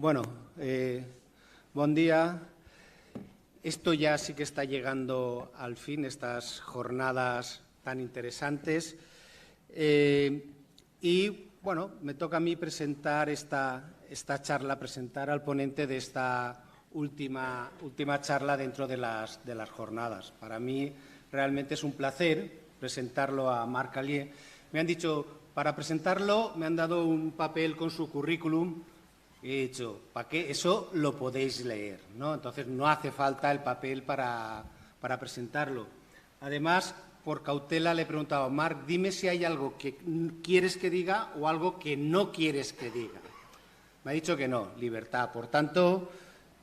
Bueno, buen día. Esto ya sí que está llegando al fin, estas jornadas tan interesantes. Y, bueno, me toca a mí presentar esta charla, presentar al ponente de esta última charla dentro de las jornadas. Para mí realmente es un placer presentarlo a Marc Allier. Me han dicho, para presentarlo, me han dado un papel con su currículum. He dicho, ¿para qué? Eso lo podéis leer, ¿no? Entonces, no hace falta el papel para presentarlo. Además, por cautela le he preguntado, Marc, dime si hay algo que quieres que diga o algo que no quieres que diga. Me ha dicho que no, libertad. Por tanto,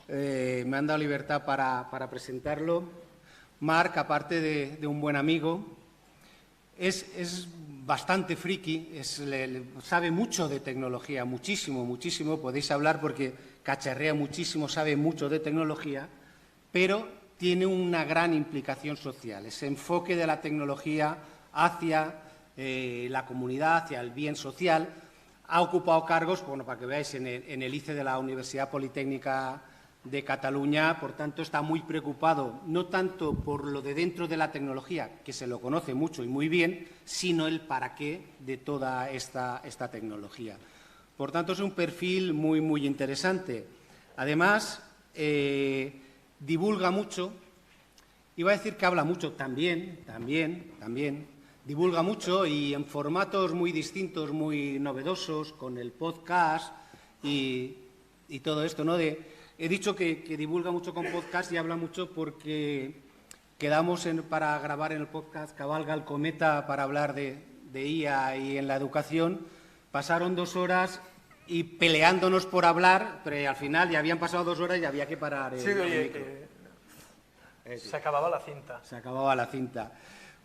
me han dado libertad para presentarlo. Marc, aparte de un buen amigo, es bastante friki, sabe mucho de tecnología, muchísimo, podéis hablar porque cacharrea muchísimo, sabe mucho de tecnología, pero tiene una gran implicación social, ese enfoque de la tecnología hacia la comunidad, hacia el bien social. Ha ocupado cargos, bueno, para que veáis, en el ICE de la Universidad Politécnica de Cataluña, por tanto, está muy preocupado, no tanto por lo de dentro de la tecnología, que se lo conoce mucho y muy bien, sino el para qué de toda esta tecnología. Por tanto, es un perfil muy interesante. Además, divulga mucho, iba a decir que habla mucho, también, divulga mucho y en formatos muy distintos, muy novedosos, con el podcast y todo esto, ¿no? He dicho que divulga mucho con podcast y habla mucho porque quedamos para grabar en el podcast Cabalga el Cometa para hablar de IA y en la educación. Pasaron 2 horas y peleándonos por hablar, pero al final ya habían pasado 2 horas y había que parar el micro. Se acababa la cinta. Se acababa la cinta.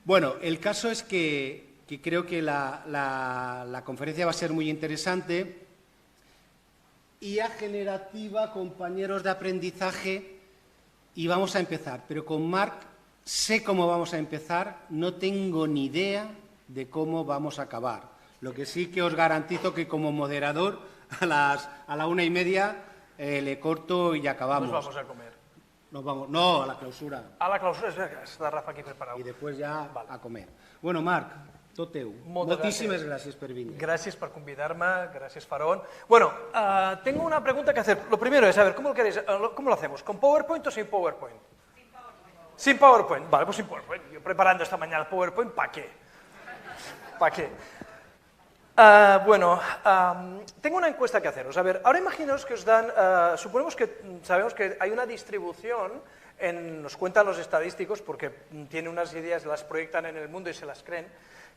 Bueno, el caso es que creo que la conferencia va a ser muy interesante. IA generativa, compañeros de aprendizaje, y vamos a empezar. Pero con Marc sé cómo vamos a empezar, no tengo ni idea de cómo vamos a acabar. Lo que sí que os garantizo que como moderador a la 1:30 le corto y acabamos. Nos vamos a comer. Nos vamos, no, a la clausura. A la clausura, está Rafa aquí preparado. Y después ya vale. A comer. Bueno, Marc, tot teu. Moltíssimes gràcies per venir. Gracias por convidarme, gracias Farón. Bueno, tengo una pregunta que hacer. Lo primero es, a ver, ¿cómo lo queréis? ¿Cómo lo hacemos? ¿Con PowerPoint o sin PowerPoint? Sin PowerPoint. Sin PowerPoint. Vale, pues sin PowerPoint. Yo preparando esta mañana el PowerPoint, ¿para qué? ¿Para qué? Bueno, tengo una encuesta que haceros. A ver, ahora imaginaos que os dan, suponemos que sabemos que hay una distribución, nos cuentan los estadísticos, porque tienen unas ideas, las proyectan en el mundo y se las creen,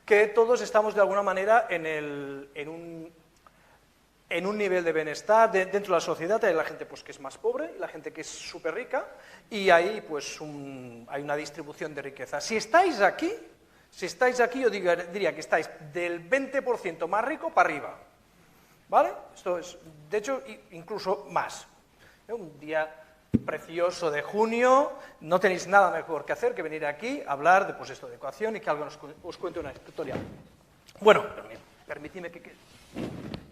que todos estamos de alguna manera en un nivel de bienestar dentro de la sociedad. Hay la gente pues, que es más pobre y la gente que es súper rica, y ahí pues, hay una distribución de riqueza. Si estáis aquí, yo diría que estáis del 20% más rico para arriba, ¿vale? Esto es, de hecho, incluso más. Un día precioso de junio, no tenéis nada mejor que hacer que venir aquí a hablar de pues, esto de educación y que alguien os cuente una historia. Bueno, permitidme que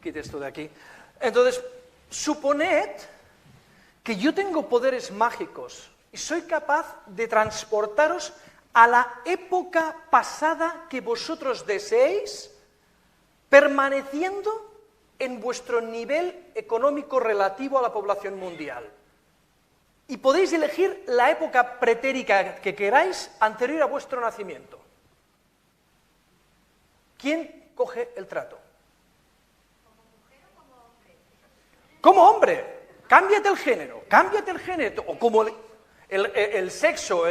quite esto de aquí. Entonces, suponed que yo tengo poderes mágicos y soy capaz de transportaros a la época pasada que vosotros deseéis, permaneciendo en vuestro nivel económico relativo a la población mundial. Y podéis elegir la época pretérica que queráis anterior a vuestro nacimiento. ¿Quién coge el trato? ¿Como mujer o como hombre? Como hombre. Cámbiate el género. O como el sexo,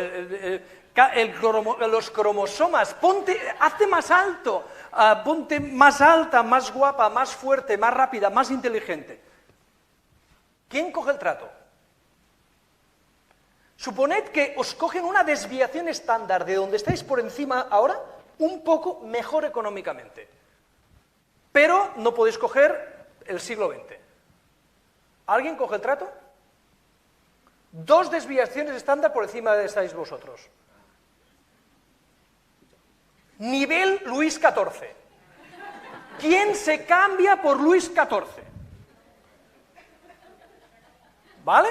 los cromosomas. Hazte más alto, ponte más alta, más guapa, más fuerte, más rápida, más inteligente. ¿Quién coge el trato? Suponed que os cogen una desviación estándar de donde estáis por encima ahora, un poco mejor económicamente. Pero no podéis coger el siglo XX. ¿Alguien coge el trato? 2 desviaciones estándar por encima de donde estáis vosotros. Nivel Luis XIV. ¿Quién se cambia por Luis XIV? ¿vale?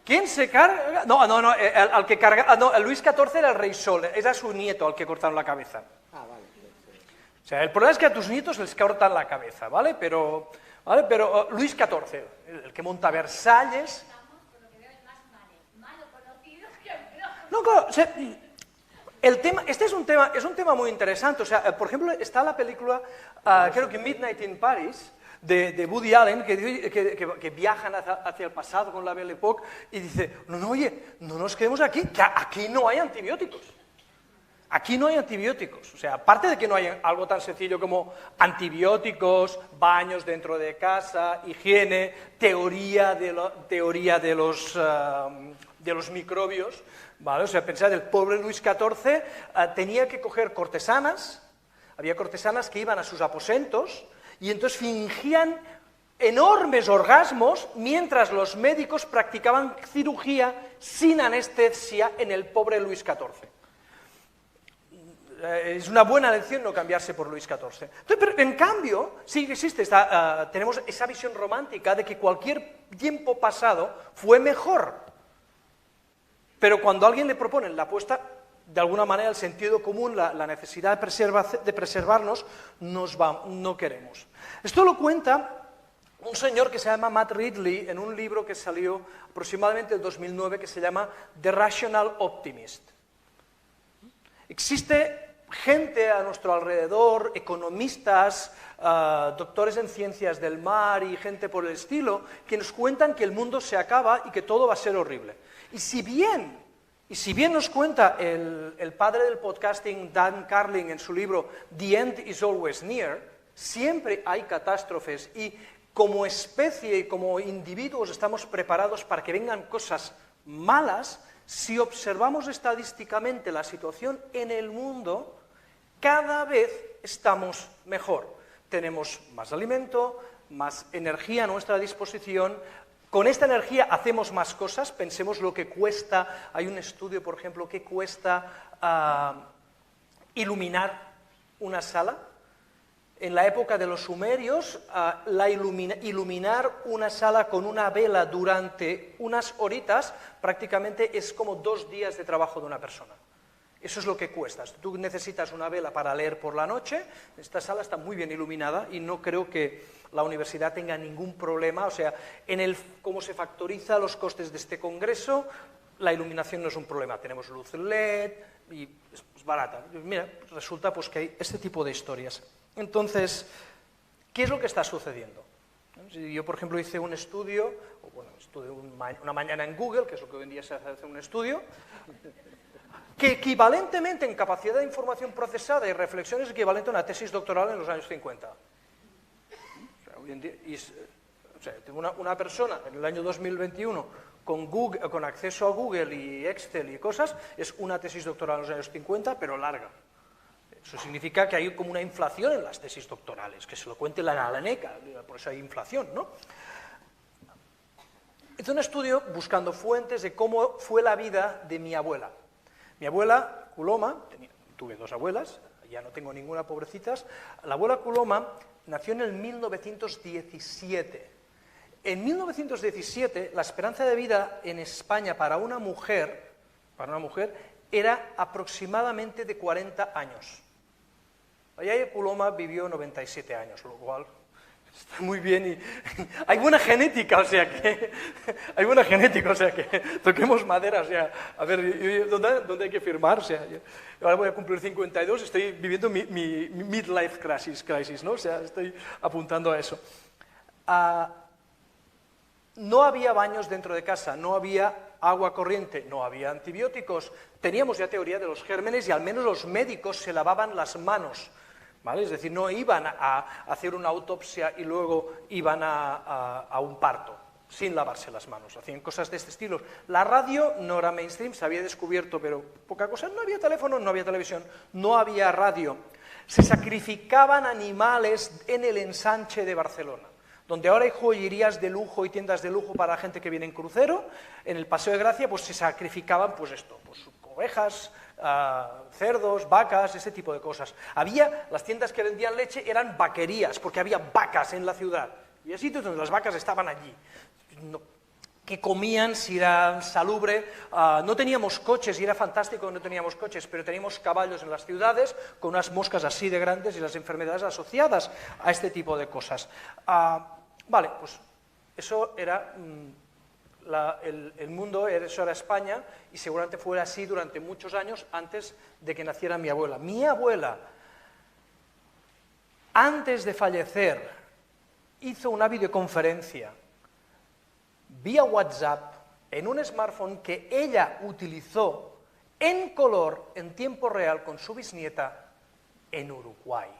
¿Quién se carga? No, el que carga... no, el Luis XIV era el rey Sol, era su nieto al que cortaron la cabeza. Ah, vale. O sea, el problema es que a tus nietos les cortan la cabeza, ¿vale? Pero Luis XIV, el que monta Versalles... Por lo que veo es más malo conocido que bueno. No, claro, o sea, el tema, este es un tema muy interesante. O sea, por ejemplo, está la película, creo que Midnight in Paris, de Woody Allen, que viajan hacia el pasado con la Belle Époque, y dice, oye, no nos quedemos aquí, que aquí no hay antibióticos. Aquí no hay antibióticos. O sea, aparte de que no hay algo tan sencillo como antibióticos, baños dentro de casa, higiene, teoría de los microbios, ¿vale? O sea, pensad, el pobre Luis XIV tenía que coger cortesanas, había cortesanas que iban a sus aposentos y entonces fingían enormes orgasmos mientras los médicos practicaban cirugía sin anestesia en el pobre Luis XIV. Es una buena lección no cambiarse por Luis XIV. Entonces, pero en cambio, sí que existe, tenemos esa visión romántica de que cualquier tiempo pasado fue mejor. Pero cuando a alguien le proponen la apuesta, de alguna manera el sentido común, la necesidad de preservarnos, no queremos. Esto lo cuenta un señor que se llama Matt Ridley en un libro que salió aproximadamente en 2009 que se llama The Rational Optimist. Existe gente a nuestro alrededor, economistas, doctores en ciencias del mar y gente por el estilo, que nos cuentan que el mundo se acaba y que todo va a ser horrible. Y si bien nos cuenta el padre del podcasting, Dan Carlin, en su libro The End is Always Near, siempre hay catástrofes y como especie y como individuos estamos preparados para que vengan cosas malas. Si observamos estadísticamente la situación en el mundo, cada vez estamos mejor. Tenemos más alimento, más energía a nuestra disposición. Con esta energía hacemos más cosas, pensemos lo que cuesta. Hay un estudio, por ejemplo, que cuesta iluminar una sala. En la época de los sumerios, iluminar una sala con una vela durante unas horitas prácticamente es como 2 días de trabajo de una persona. Eso es lo que cuesta. Tú necesitas una vela para leer por la noche, esta sala está muy bien iluminada y no creo que la universidad tenga ningún problema. O sea, cómo se factoriza los costes de este congreso, la iluminación no es un problema. Tenemos luz LED y es barata. Mira, resulta pues que hay este tipo de historias. Entonces, ¿qué es lo que está sucediendo? Yo, por ejemplo, hice un estudio, una mañana en Google, que es lo que hoy en día se hace un estudio, que equivalentemente en capacidad de información procesada y reflexión es equivalente a una tesis doctoral en los años 50. O sea, hoy en día, tengo una persona en el año 2021 con acceso a Google y Excel y cosas, es una tesis doctoral en los años 50, pero larga. Eso significa que hay como una inflación en las tesis doctorales, que se lo cuente la ANECA, por eso hay inflación, ¿no? Hice un estudio buscando fuentes de cómo fue la vida de mi abuela. Mi abuela, Kuloma, tuve 2 abuelas, ya no tengo ninguna, pobrecitas. La abuela Kuloma nació en el 1917. En 1917, la esperanza de vida en España para una mujer era aproximadamente de 40 años. Yaya Kuloma vivió 97 años, lo cual está muy bien y hay buena genética, o sea que toquemos madera, o sea, a ver, ¿dónde hay que firmar? O sea, yo ahora voy a cumplir 52, estoy viviendo mi midlife crisis, ¿no? O sea, estoy apuntando a eso. No había baños dentro de casa, no había agua corriente, no había antibióticos, teníamos ya teoría de los gérmenes y al menos los médicos se lavaban las manos, ¿vale? Es decir, no iban a hacer una autopsia y luego iban a un parto sin lavarse las manos, hacían cosas de este estilo. La radio no era mainstream, se había descubierto, pero poca cosa, no había teléfono, no había televisión, no había radio. Se sacrificaban animales en el ensanche de Barcelona, donde ahora hay joyerías de lujo y tiendas de lujo para gente que viene en crucero. En el Paseo de Gracia pues se sacrificaban pues ovejas, cerdos, vacas, ese tipo de cosas. Las tiendas que vendían leche eran vaquerías, porque había vacas en la ciudad, y sitios donde las vacas estaban allí. que comían si era salubre. No teníamos coches, y era fantástico que no teníamos coches, pero teníamos caballos en las ciudades con unas moscas así de grandes y las enfermedades asociadas a este tipo de cosas. Vale, pues eso era el mundo, eso era España, y seguramente fue así durante muchos años antes de que naciera mi abuela. Mi abuela, antes de fallecer, hizo una videoconferencia vía WhatsApp en un smartphone que ella utilizó en color, en tiempo real, con su bisnieta en Uruguay.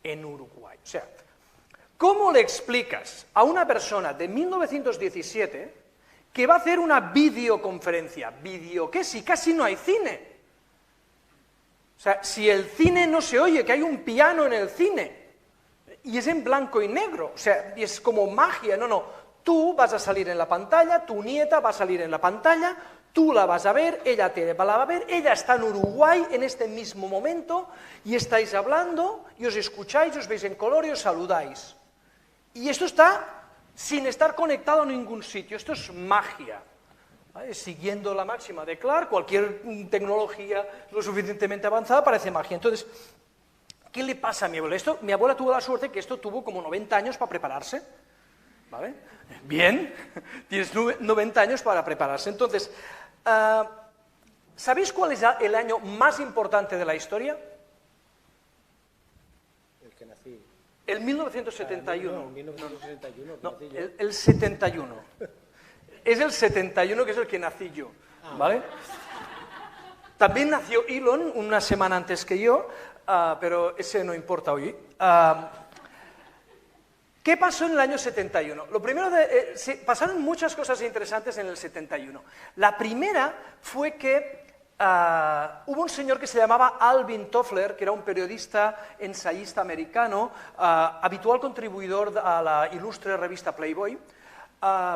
En Uruguay. O sea, ¿cómo le explicas a una persona de 1917 que va a hacer una videoconferencia? ¿Video qué? Si casi no hay cine. O sea, si el cine no se oye, que hay un piano en el cine, y es en blanco y negro, o sea, y es como magia, no. Tú vas a salir en la pantalla, tu nieta va a salir en la pantalla, tú la vas a ver, ella te va a ver, ella está en Uruguay en este mismo momento, y estáis hablando, y os escucháis, os veis en color y os saludáis. Y esto está sin estar conectado a ningún sitio, esto es magia. ¿Vale? Siguiendo la máxima de Clark, cualquier tecnología lo suficientemente avanzada parece magia. Entonces, ¿qué le pasa a mi abuela? Mi abuela tuvo la suerte que esto tuvo como 90 años para prepararse. ¿Vale? Bien, tienes 90 años para prepararse. Entonces, ¿sabéis cuál es el año más importante de la historia? El que nací. El 1971. No, 1971. No, el 71. Es el 71 que es el que nací yo, ¿vale? También nació Elon una semana antes que yo, pero ese no importa hoy. ¿Qué pasó en el año 71? Lo primero, pasaron muchas cosas interesantes en el 71. La primera fue que hubo un señor que se llamaba Alvin Toffler, que era un periodista, ensayista americano, habitual contribuidor a la ilustre revista Playboy,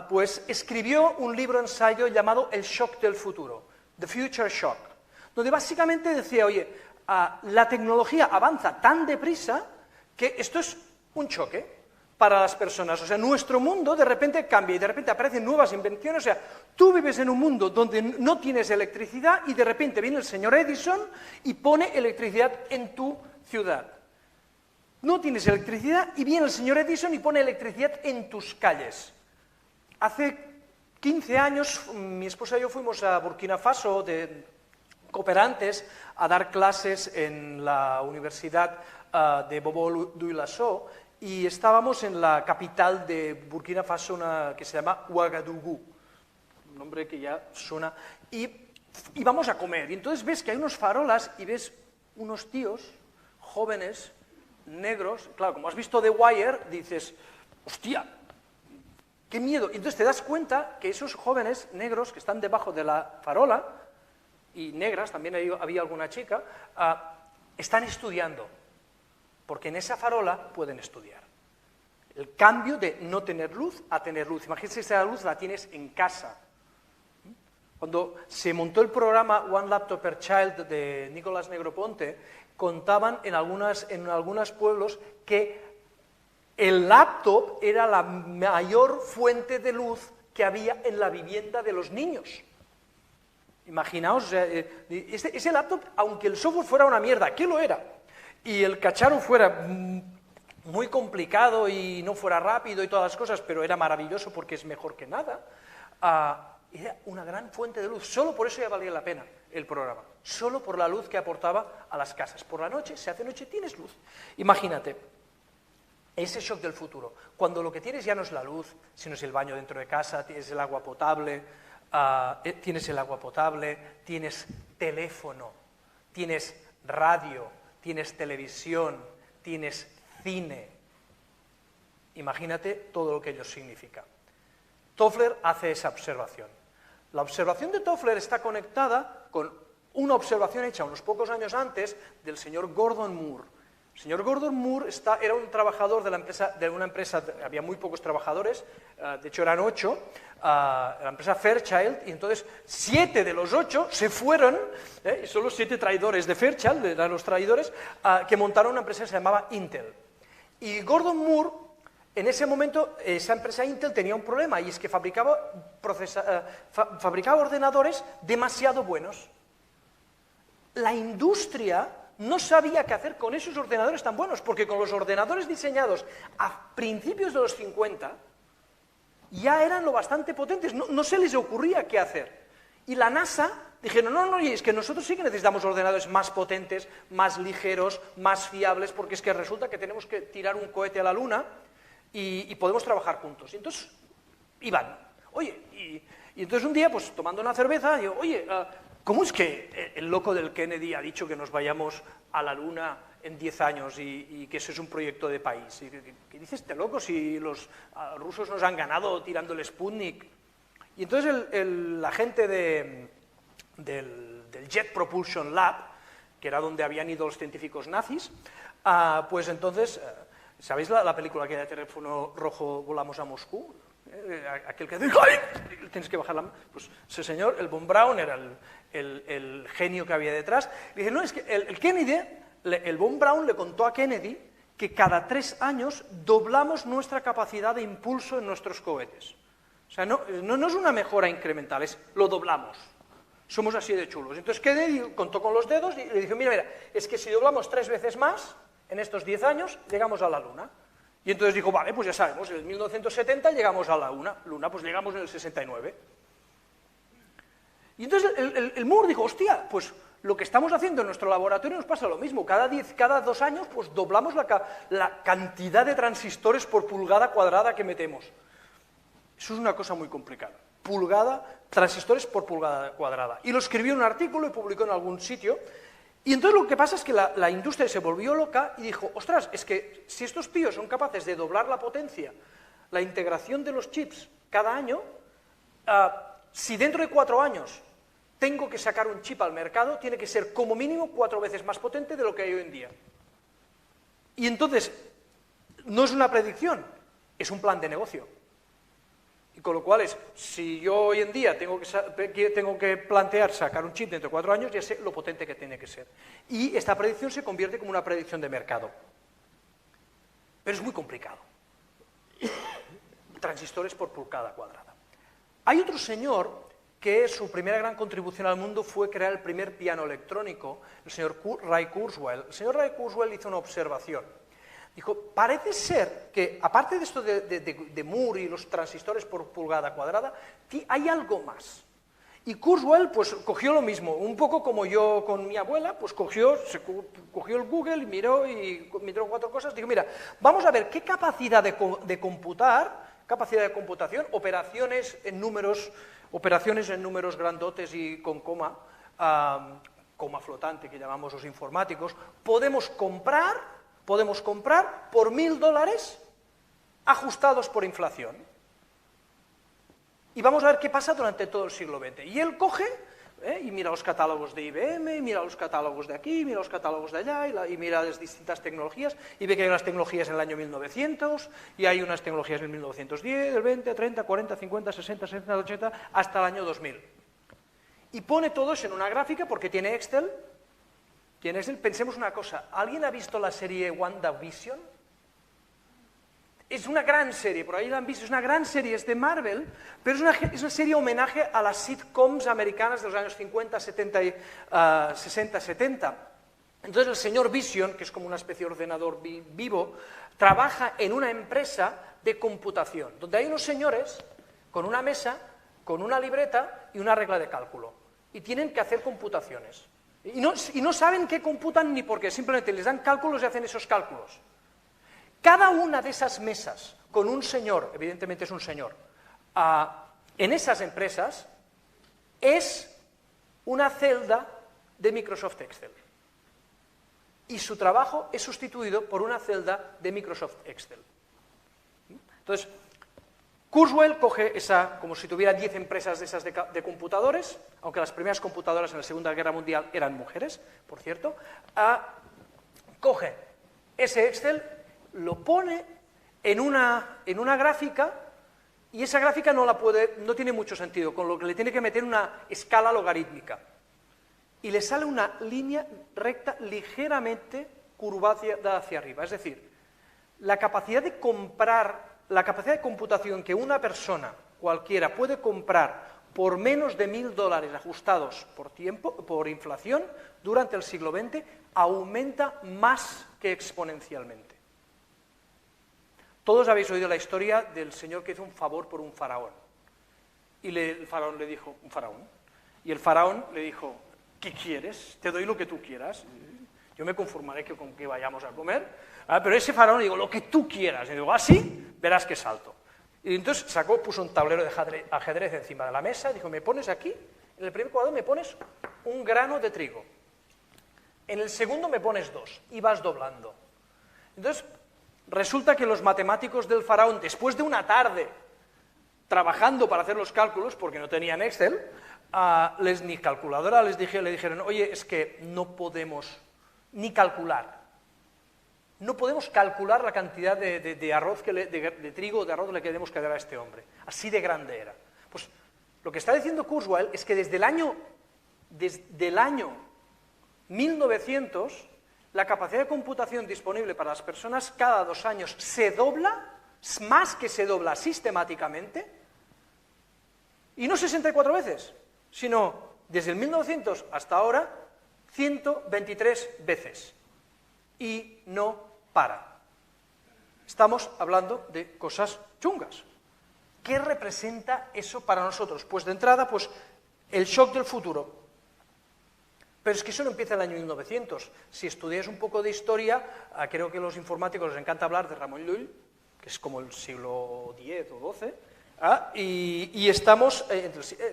pues escribió un libro ensayo llamado El shock del futuro, The Future Shock, donde básicamente decía, oye, la tecnología avanza tan deprisa que esto es un choque para las personas. O sea, nuestro mundo de repente cambia y de repente aparecen nuevas invenciones. O sea, tú vives en un mundo donde no tienes electricidad y de repente viene el señor Edison y pone electricidad en tu ciudad. No tienes electricidad y viene el señor Edison y pone electricidad en tus calles. Hace 15 años mi esposa y yo fuimos a Burkina Faso de cooperantes a dar clases en la Universidad de Bobo-Dioulasso y estábamos en la capital de Burkina Faso, que se llama Ouagadougou, un nombre que ya suena, y vamos a comer. Y entonces ves que hay unos farolas y ves unos tíos jóvenes, negros, claro, como has visto The Wire, dices, hostia, ¡qué miedo! Y entonces te das cuenta que esos jóvenes negros que están debajo de la farola, y negras, también había alguna chica, están estudiando, porque en esa farola pueden estudiar. El cambio de no tener luz a tener luz. Imagínense si la luz la tienes en casa. Cuando se montó el programa One Laptop per Child de Nicolás Negroponte, contaban en algunos pueblos que el laptop era la mayor fuente de luz que había en la vivienda de los niños. Imaginaos, ese laptop, aunque el software fuera una mierda, ¿qué lo era? Y el cacharro fuera muy complicado y no fuera rápido y todas las cosas, pero era maravilloso porque es mejor que nada, era una gran fuente de luz. Solo por eso ya valía la pena el programa. Solo por la luz que aportaba a las casas. Por la noche, se hace noche, tienes luz. Imagínate. Ese shock del futuro, cuando lo que tienes ya no es la luz, sino es el baño dentro de casa, tienes el agua potable, tienes teléfono, tienes radio, tienes televisión, tienes cine. Imagínate todo lo que ello significa. Toffler hace esa observación. La observación de Toffler está conectada con una observación hecha unos pocos años antes del señor Gordon Moore. El señor Gordon Moore era un trabajador de una empresa, había muy pocos trabajadores, de hecho eran 8, la empresa Fairchild, y entonces 7 de los 8 se fueron, y son los 7 traidores de Fairchild, eran los traidores, que montaron una empresa que se llamaba Intel. Y Gordon Moore En ese momento, esa empresa Intel tenía un problema, y es que fabricaba ordenadores demasiado buenos. La industria no sabía qué hacer con esos ordenadores tan buenos, porque con los ordenadores diseñados a principios de los 50 ya eran lo bastante potentes, no se les ocurría qué hacer. Y la NASA dijeron, no, es que nosotros sí que necesitamos ordenadores más potentes, más ligeros, más fiables, porque es que resulta que tenemos que tirar un cohete a la Luna y podemos trabajar juntos. Y entonces iban, oye, y entonces un día, pues tomando una cerveza, digo, oye, ¿cómo es que el loco del Kennedy ha dicho que nos vayamos a la Luna en 10 años y que eso es un proyecto de país? ¿Qué dice este loco si los rusos nos han ganado tirando el Sputnik? Y entonces la gente del Jet Propulsion Lab, que era donde habían ido los científicos nazis, pues entonces, ¿sabéis la película que de teléfono rojo volamos a Moscú? Aquel que dice, ¡ay! Tienes que bajar la mano. Pues ese señor, el von Braun, era el genio que había detrás. Y dice, no, es que el Kennedy, el von Braun le contó a Kennedy que cada 3 años doblamos nuestra capacidad de impulso en nuestros cohetes. O sea, no es una mejora incremental, lo doblamos. Somos así de chulos. Entonces Kennedy contó con los dedos y le dijo, mira, es que si doblamos 3 veces más, en estos 10 años, llegamos a la Luna. Y entonces dijo, vale, pues ya sabemos, en el 1970 llegamos a la Luna, pues llegamos en el 69. Y entonces el Moore dijo, hostia, pues lo que estamos haciendo en nuestro laboratorio nos pasa lo mismo. Cada 2 años, pues doblamos la cantidad de transistores por pulgada cuadrada que metemos. Eso es una cosa muy complicada. Transistores por pulgada cuadrada. Y lo escribió en un artículo y publicó en algún sitio. Y entonces lo que pasa es que la industria se volvió loca y dijo, ostras, es que si estos tíos son capaces de doblar la potencia, la integración de los chips cada año, si dentro de 4 años tengo que sacar un chip al mercado, tiene que ser como mínimo 4 veces más potente de lo que hay hoy en día. Y entonces, no es una predicción, es un plan de negocio. Y con lo cual si yo hoy en día tengo que plantear sacar un chip dentro de 4 años, ya sé lo potente que tiene que ser. Y esta predicción se convierte como una predicción de mercado. Pero es muy complicado. Transistores por pulgada cuadrada. Hay otro señor que su primera gran contribución al mundo fue crear el primer piano electrónico, el señor Ray Kurzweil. El señor Ray Kurzweil hizo una observación. Dijo, parece ser que, aparte de esto de Moore y los transistores por pulgada cuadrada, hay algo más. Y Kurzweil, pues, cogió lo mismo, un poco como yo con mi abuela, pues cogió el Google y miró 4 cosas, dijo, mira, vamos a ver qué capacidad de computación, operaciones en números grandotes y con coma flotante, que llamamos los informáticos, podemos comprar por $1.000 ajustados por inflación. Y vamos a ver qué pasa durante todo el siglo XX. Y él coge y mira los catálogos de IBM, y mira los catálogos de aquí, mira los catálogos de allá, y mira las distintas tecnologías, y ve que hay unas tecnologías en el año 1900, y hay unas tecnologías en el 1910, el 20, 30, 40, 50, 60, 70, 80, hasta el año 2000. Y pone todo eso en una gráfica porque tiene Excel. Pensemos una cosa, ¿alguien ha visto la serie WandaVision? Es una gran serie, por ahí la han visto, es una gran serie, es de Marvel, pero es una serie homenaje a las sitcoms americanas de los años 50, 70, 60, 70. Entonces el señor Vision, que es como una especie de ordenador vivo, trabaja en una empresa de computación, donde hay unos señores con una mesa, con una libreta y una regla de cálculo, y tienen que hacer computaciones. Y no saben qué computan ni por qué, simplemente les dan cálculos y hacen esos cálculos. Cada una de esas mesas con un señor, evidentemente es un señor, en esas empresas es una celda de Microsoft Excel. Y su trabajo es sustituido por una celda de Microsoft Excel. Entonces, Kurzweil coge como si tuviera 10 empresas de esas de computadores, aunque las primeras computadoras en la Segunda Guerra Mundial eran mujeres, por cierto, coge ese Excel, lo pone en una gráfica, y esa gráfica no tiene mucho sentido, con lo que le tiene que meter una escala logarítmica. Y le sale una línea recta ligeramente curvada hacia arriba, es decir, la capacidad de comprar, la capacidad de computación que una persona cualquiera puede comprar por menos de $1.000 ajustados por tiempo, por inflación, durante el siglo XX, aumenta más que exponencialmente. Todos habéis oído la historia del señor que hizo un favor por un faraón. Y el faraón le dijo, y el faraón le dijo, ¿qué quieres? Te doy lo que tú quieras. Yo me conformaré con que vayamos a comer. Pero ese faraón le digo, lo que tú quieras. Y digo, sí, verás que salto. Y entonces puso un tablero de ajedrez encima de la mesa y dijo, me pones aquí, en el primer cuadro me pones un grano de trigo. En el segundo me pones 2 y vas doblando. Entonces, resulta que los matemáticos del faraón, después de una tarde trabajando para hacer los cálculos, porque no tenían Excel, ni calculadora, le dijeron, oye, es que no podemos ni calcular. No podemos calcular la cantidad de arroz, de trigo o de arroz que le queremos que dar a este hombre. Así de grande era. Pues lo que está diciendo Kurzweil es que desde el año 1900, la capacidad de computación disponible para las personas cada 2 años se dobla, más que se dobla sistemáticamente, y no 64 veces, sino desde el 1900 hasta ahora, 123 veces. Y no para. Estamos hablando de cosas chungas. ¿Qué representa eso para nosotros? Pues de entrada, pues el shock del futuro. Pero es que eso no empieza en el año 1900. Si estudiáis un poco de historia, creo que a los informáticos les encanta hablar de Ramon Llull, que es como el siglo X o XII, y estamos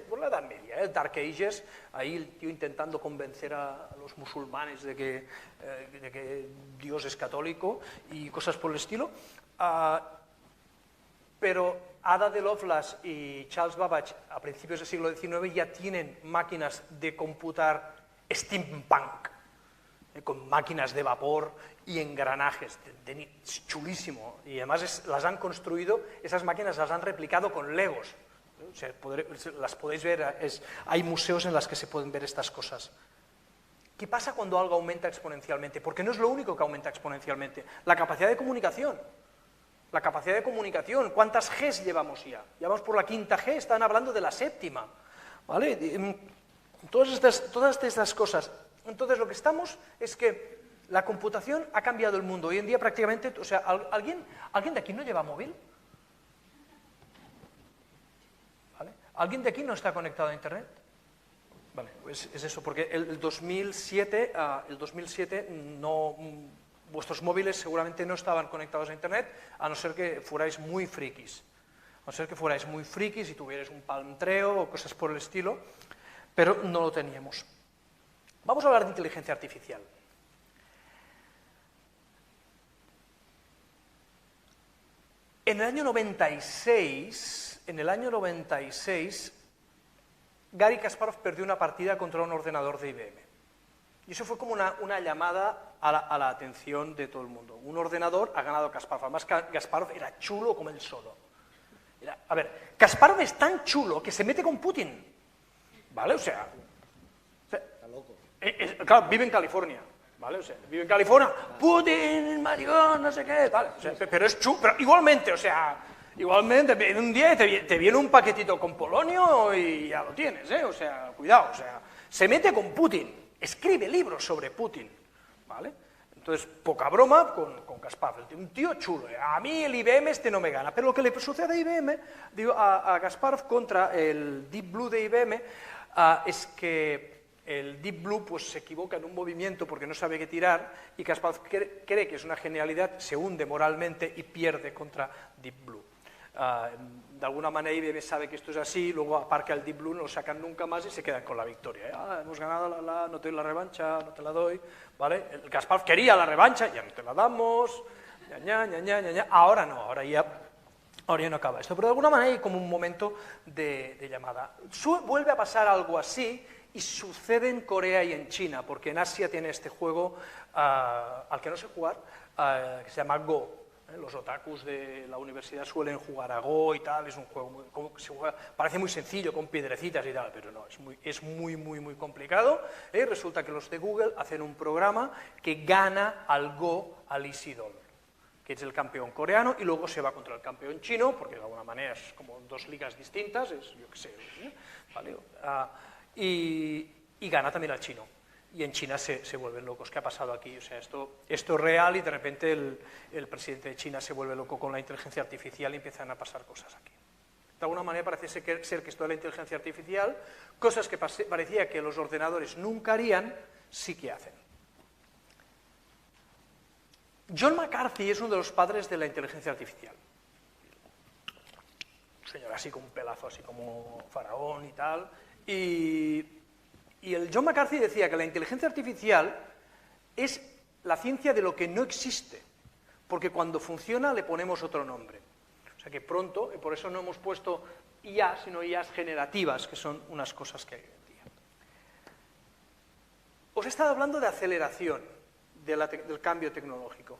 por la Edad Media, el Dark Ages, ahí el tío intentando convencer a los musulmanes de que Dios es católico y cosas por el estilo. Pero Ada de Lovelace y Charles Babbage a principios del siglo XIX ya tienen máquinas de computar steampunk, con máquinas de vapor y engranajes, es chulísimo, y además las han construido, esas máquinas las han replicado con Legos, o sea, las podéis ver, hay museos en los que se pueden ver estas cosas. ¿Qué pasa cuando algo aumenta exponencialmente? Porque no es lo único que aumenta exponencialmente, la capacidad de comunicación. La capacidad de comunicación, ¿cuántas Gs llevamos ya? Llevamos por la 5ª G, están hablando de la 7ª, ¿vale? Todas estas cosas. Entonces lo que estamos es que la computación ha cambiado el mundo. Hoy en día prácticamente, o sea, ¿alguien de aquí no lleva móvil? ¿Vale? ¿Alguien de aquí no está conectado a Internet? Vale, pues es eso, porque el 2007 no, vuestros móviles seguramente no estaban conectados a Internet, a no ser que fuerais muy frikis. A no ser que fuerais muy frikis y tuvierais un Palm Treo o cosas por el estilo, pero no lo teníamos. Vamos a hablar de inteligencia artificial. En el año 96, Garry Kasparov perdió una partida contra un ordenador de IBM. Y eso fue como una llamada a la atención de todo el mundo. Un ordenador ha ganado a Kasparov. Además, Kasparov era chulo como él solo. Kasparov es tan chulo que se mete con Putin. ¿Vale? O sea, está loco. Claro, vive en California. ¿Vale? O sea, vive en California. Putin, maricón, no sé qué. Vale, o sea, pero es chulo. Pero igualmente, viene un día y te viene un paquetito con polonio y ya lo tienes, ¿eh? O sea, cuidado. O sea, se mete con Putin. Escribe libros sobre Putin. ¿Vale? Entonces, poca broma con Kasparov, un tío chulo. A mí el IBM no me gana, pero lo que le sucede a IBM, a Kasparov contra el Deep Blue de IBM, es que el Deep Blue pues, se equivoca en un movimiento porque no sabe qué tirar, y Kasparov cree que es una genialidad, se hunde moralmente y pierde contra Deep Blue. De alguna manera IBM sabe que esto es así, luego aparca el Deep Blue, no lo sacan nunca más y se quedan con la victoria. Hemos ganado, no te doy la revancha, no te la doy, ¿vale? El Kasparov quería la revancha, ya no te la damos, ahora no, ahora ya no acaba esto, pero de alguna manera hay como un momento de llamada. Vuelve a pasar algo así y sucede en Corea y en China, porque en Asia tiene este juego al que no sé jugar, que se llama Go. Los otakus de la universidad suelen jugar a Go y tal, es un juego parece muy sencillo, con piedrecitas y tal, pero no, es muy complicado. Y resulta que los de Google hacen un programa que gana al Go al Easy Dollar, que es el campeón coreano, y luego se va contra el campeón chino, porque de alguna manera es como dos ligas distintas, es, yo qué sé, ¿vale? Y gana también al chino. Y en China se vuelven locos. ¿Qué ha pasado aquí? O sea, esto es real y de repente el presidente de China se vuelve loco con la inteligencia artificial y empiezan a pasar cosas aquí. De alguna manera parece ser que esto de la inteligencia artificial, cosas que parecía que los ordenadores nunca harían, sí que hacen. John McCarthy es uno de los padres de la inteligencia artificial. Un señor así con un pelazo, así como faraón y tal. Y el John McCarthy decía que la inteligencia artificial es la ciencia de lo que no existe, porque cuando funciona le ponemos otro nombre. O sea que pronto, y por eso no hemos puesto IA, sino IAs generativas, que son unas cosas que hay hoy en día. Os he estado hablando de aceleración del cambio tecnológico.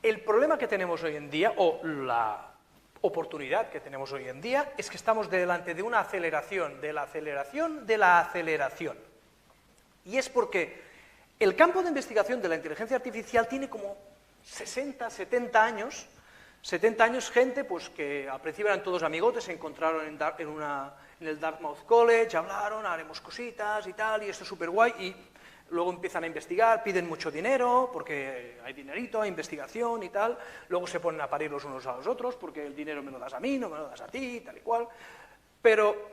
El problema que tenemos hoy en día, o la oportunidad que tenemos hoy en día, es que estamos delante de una aceleración, de la aceleración, de la aceleración. Y es porque el campo de investigación de la inteligencia artificial tiene como 60, 70 años, gente pues, que al principio eran todos amigotes, se encontraron en el Dartmouth College, hablaron, haremos cositas y tal, y esto es súper guay, y luego empiezan a investigar, piden mucho dinero, porque hay dinerito, hay investigación y tal, luego se ponen a parir los unos a los otros, porque el dinero me lo das a mí, no me lo das a ti, tal y cual, pero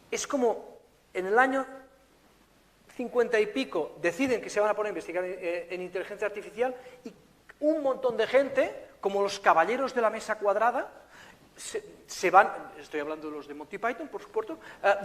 es como en el año 50 y pico deciden que se van a poner a investigar en inteligencia artificial y un montón de gente, como los caballeros de la mesa cuadrada, se van, estoy hablando de los de Monty Python, por supuesto,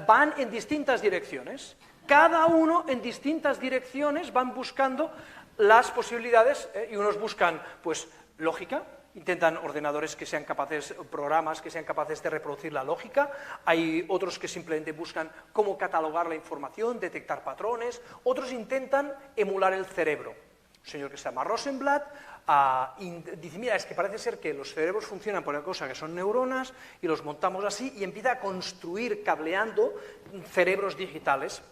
van en distintas direcciones. Cada uno en distintas direcciones van buscando las posibilidades, y unos buscan, pues, lógica, intentan ordenadores que sean capaces, programas que sean capaces de reproducir la lógica, hay otros que simplemente buscan cómo catalogar la información, detectar patrones, otros intentan emular el cerebro. Un señor que se llama Rosenblatt dice, mira, es que parece ser que los cerebros funcionan por una cosa que son neuronas y los montamos así y empieza a construir, cableando, cerebros digitales.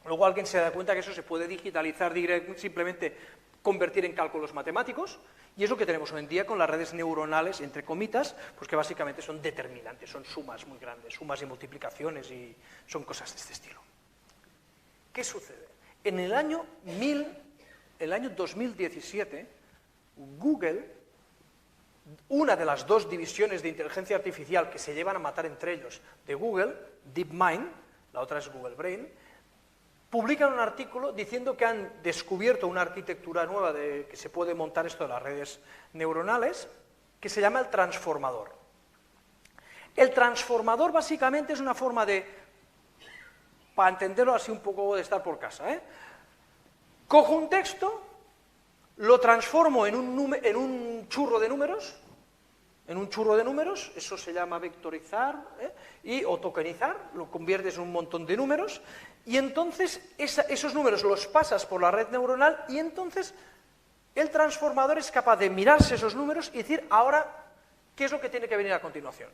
Luego alguien se da cuenta que eso se puede digitalizar, simplemente convertir en cálculos matemáticos, y es lo que tenemos hoy en día con las redes neuronales, entre comitas, pues que básicamente son determinantes, son sumas muy grandes, sumas y multiplicaciones, y son cosas de este estilo. ¿Qué sucede? En el año 2017, Google, una de las dos divisiones de inteligencia artificial que se llevan a matar entre ellos de Google, DeepMind, la otra es Google Brain, publican un artículo diciendo que han descubierto una arquitectura nueva que se puede montar esto de las redes neuronales, que se llama el transformador. El transformador básicamente es una forma de, para entenderlo así un poco de estar por casa, cojo un texto, lo transformo en un churro de números, eso se llama vectorizar, o tokenizar, lo conviertes en un montón de números, y entonces esos números los pasas por la red neuronal, y entonces el transformador es capaz de mirarse esos números y decir, ahora, ¿qué es lo que tiene que venir a continuación?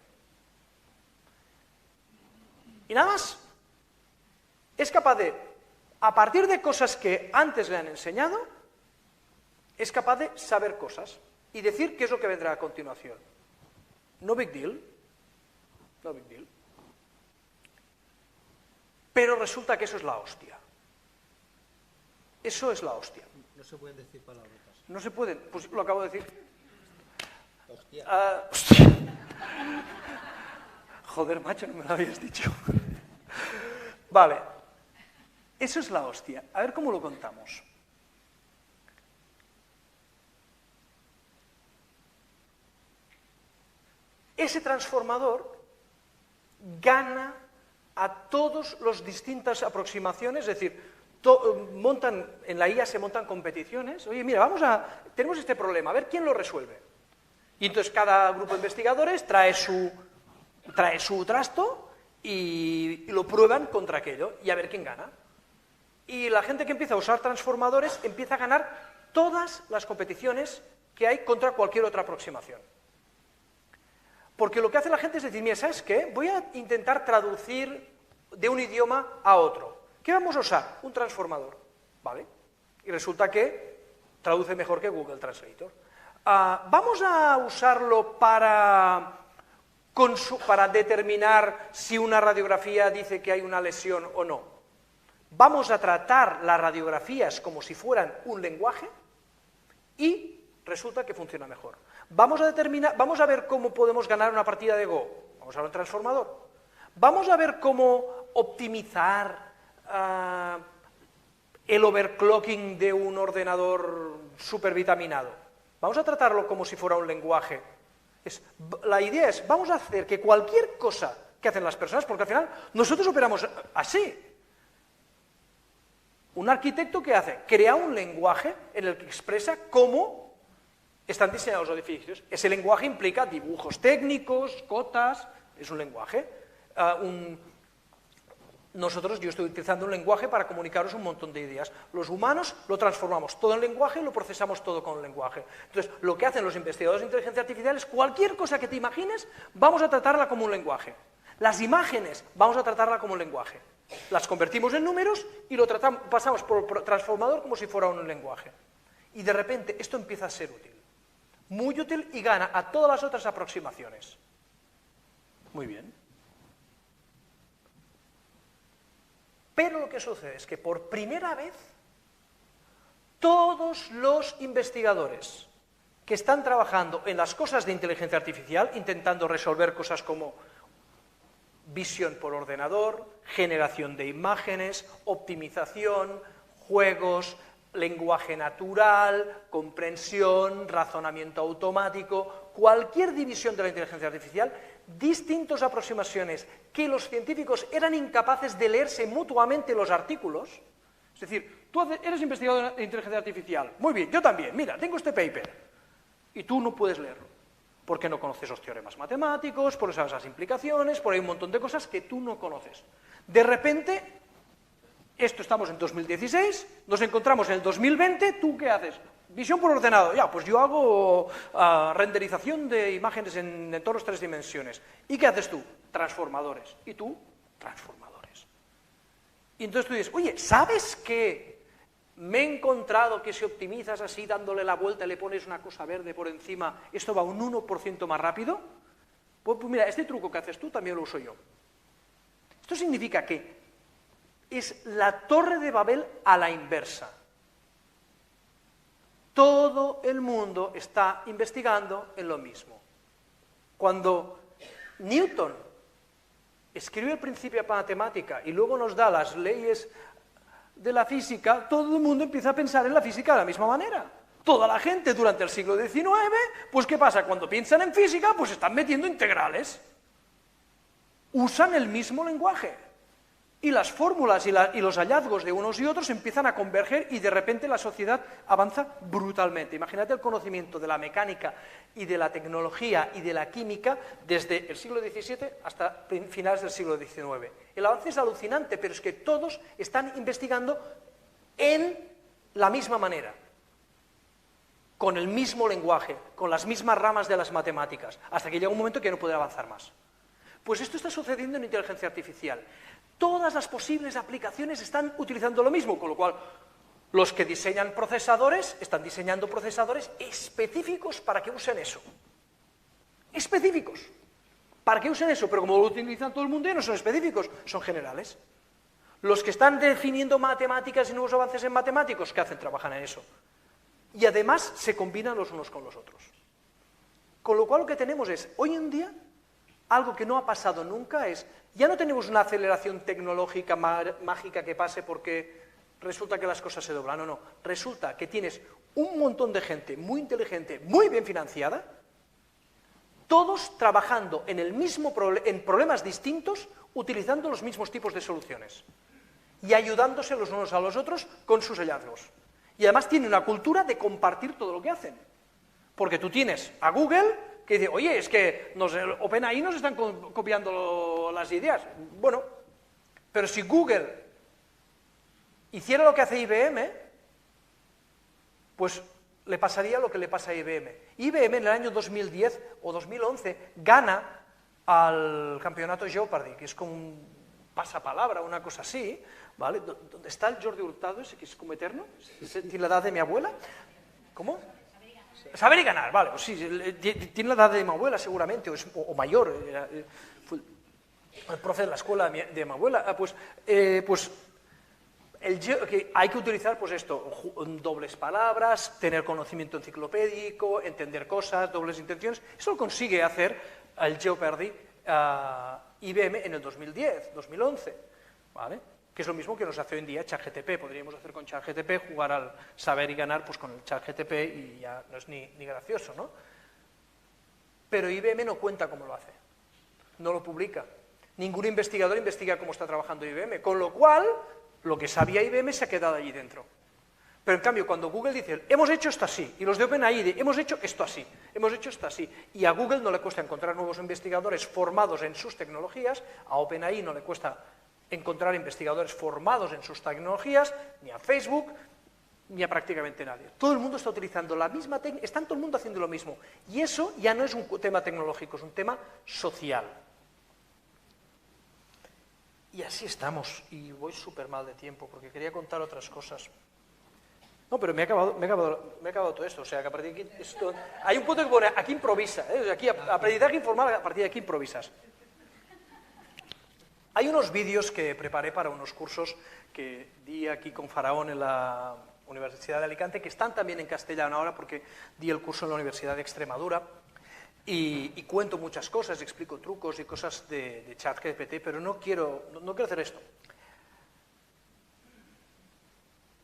Y nada más. Es capaz de, a partir de cosas que antes le han enseñado, es capaz de saber cosas y decir qué es lo que vendrá a continuación. No big deal. No big deal. Pero resulta que eso es la hostia. Eso es la hostia. No se pueden decir palabrotas. No se pueden, pues lo acabo de decir. Hostia. Hostia. Joder, macho, no me lo habías dicho. Vale. Eso es la hostia. A ver cómo lo contamos. Ese transformador gana a todas las distintas aproximaciones, es decir, en la IA se montan competiciones. Oye, mira, tenemos este problema, a ver quién lo resuelve. Y entonces cada grupo de investigadores trae su trasto y lo prueban contra aquello y a ver quién gana. Y la gente que empieza a usar transformadores empieza a ganar todas las competiciones que hay contra cualquier otra aproximación. Porque lo que hace la gente es decir, mira, ¿sabes qué? Voy a intentar traducir de un idioma a otro. ¿Qué vamos a usar? Un transformador, ¿vale? Y resulta que traduce mejor que Google Translator. ¿Vamos a usarlo para determinar si una radiografía dice que hay una lesión o no? ¿Vamos a tratar las radiografías como si fueran un lenguaje? Y resulta que funciona mejor. Vamos a ver cómo podemos ganar una partida de Go. Vamos a ver un transformador. Vamos a ver cómo optimizar el overclocking de un ordenador supervitaminado. Vamos a tratarlo como si fuera un lenguaje. La idea es, vamos a hacer que cualquier cosa que hacen las personas, porque al final nosotros operamos así. Un arquitecto, ¿qué hace? Crea un lenguaje en el que expresa cómo están diseñados los edificios. Ese lenguaje implica dibujos técnicos, cotas, es un lenguaje. Yo estoy utilizando un lenguaje para comunicaros un montón de ideas. Los humanos lo transformamos todo en lenguaje y lo procesamos todo con lenguaje. Entonces, lo que hacen los investigadores de inteligencia artificial es cualquier cosa que te imagines, vamos a tratarla como un lenguaje. Las imágenes, vamos a tratarla como un lenguaje. Las convertimos en números y lo pasamos por transformador como si fuera un lenguaje. Y de repente esto empieza a ser útil. Muy útil y gana a todas las otras aproximaciones. Muy bien. Pero lo que sucede es que por primera vez todos los investigadores que están trabajando en las cosas de inteligencia artificial, intentando resolver cosas como visión por ordenador, generación de imágenes, optimización, juegos, lenguaje natural, comprensión, razonamiento automático, cualquier división de la inteligencia artificial, distintas aproximaciones que los científicos eran incapaces de leerse mutuamente los artículos. Es decir, tú eres investigador de inteligencia artificial, muy bien, yo también, mira, tengo este paper, y tú no puedes leerlo, porque no conoces los teoremas matemáticos, por esas las implicaciones, por ahí un montón de cosas que tú no conoces. De repente, estamos en 2016, nos encontramos en el 2020, ¿tú qué haces? Visión por ordenador, ya, pues yo hago renderización de imágenes en entornos 3 dimensiones. ¿Y qué haces tú? Transformadores. ¿Y tú? Transformadores. Y entonces tú dices, oye, ¿sabes qué? Me he encontrado que si optimizas así, dándole la vuelta y le pones una cosa verde por encima, esto va un 1% más rápido. Pues mira, este truco que haces tú también lo uso yo. Esto significa que es la torre de Babel a la inversa. Todo el mundo está investigando en lo mismo. Cuando Newton escribe el principio de matemática y luego nos da las leyes de la física, todo el mundo empieza a pensar en la física de la misma manera. Toda la gente durante el siglo XIX, pues ¿qué pasa? Cuando piensan en física, pues están metiendo integrales. Usan el mismo lenguaje. Y las fórmulas y los hallazgos de unos y otros empiezan a converger y de repente la sociedad avanza brutalmente. Imagínate el conocimiento de la mecánica y de la tecnología y de la química desde el siglo XVII hasta finales del siglo XIX. El avance es alucinante, pero es que todos están investigando en la misma manera, con el mismo lenguaje, con las mismas ramas de las matemáticas, hasta que llega un momento que no puede avanzar más. Pues esto está sucediendo en inteligencia artificial. Todas las posibles aplicaciones están utilizando lo mismo, con lo cual los que diseñan procesadores están diseñando procesadores específicos para que usen eso. Específicos. Para que usen eso, pero como lo utilizan todo el mundo, ya no son específicos, son generales. Los que están definiendo matemáticas y nuevos avances en matemáticos, ¿qué hacen? Trabajan en eso. Y además se combinan los unos con los otros. Con lo cual lo que tenemos es, hoy en día, algo que no ha pasado nunca es, ya no tenemos una aceleración tecnológica mágica que pase porque resulta que las cosas se doblan, no. Resulta que tienes un montón de gente muy inteligente, muy bien financiada, todos trabajando en problemas distintos, utilizando los mismos tipos de soluciones y ayudándose los unos a los otros con sus hallazgos. Y además tienen una cultura de compartir todo lo que hacen. Porque tú tienes a Google que dice, oye, es que OpenAI nos están copiando las ideas. Bueno, pero si Google hiciera lo que hace IBM, pues le pasaría lo que le pasa a IBM. IBM en el año 2010 o 2011 gana al campeonato Jeopardy, que es como un pasapalabra, una cosa así, ¿vale? ¿Dónde está el Jordi Hurtado ese que es como eterno? ¿Tiene la edad de mi abuela? ¿Cómo? Saber y ganar, vale, pues sí, tiene la edad de mi abuela seguramente, o mayor, fue el profe de la escuela de mi abuela, que hay que utilizar pues esto, dobles palabras, tener conocimiento enciclopédico, entender cosas, dobles intenciones. Eso lo consigue hacer el Jeopardy IBM en el 2010, 2011, ¿vale? Que es lo mismo que nos hace hoy en día ChatGPT. Podríamos hacer con ChatGPT, jugar al saber y ganar pues con el ChatGPT y ya no es ni gracioso, ¿no? Pero IBM no cuenta cómo lo hace, no lo publica. Ningún investigador investiga cómo está trabajando IBM, con lo cual lo que sabía IBM se ha quedado allí dentro. Pero en cambio, cuando Google dice, hemos hecho esto así, y los de OpenAI hemos hecho esto así, hemos hecho esto así, y a Google no le cuesta encontrar nuevos investigadores formados en sus tecnologías, a OpenAI no le cuesta encontrar investigadores formados en sus tecnologías, ni a Facebook, ni a prácticamente nadie. Todo el mundo está utilizando la misma técnica, está todo el mundo haciendo lo mismo. Y eso ya no es un tema tecnológico, es un tema social. Y así estamos, y voy súper mal de tiempo, porque quería contar otras cosas. No, pero me he acabado todo esto, o sea, que a partir de aquí, hay un punto que pone, aquí improvisa, aquí aprendizaje informal, a partir de aquí improvisas. Hay unos vídeos que preparé para unos cursos que di aquí con Faraón en la Universidad de Alicante, que están también en castellano ahora porque di el curso en la Universidad de Extremadura, y cuento muchas cosas, explico trucos y cosas de ChatGPT, pero no quiero hacer esto.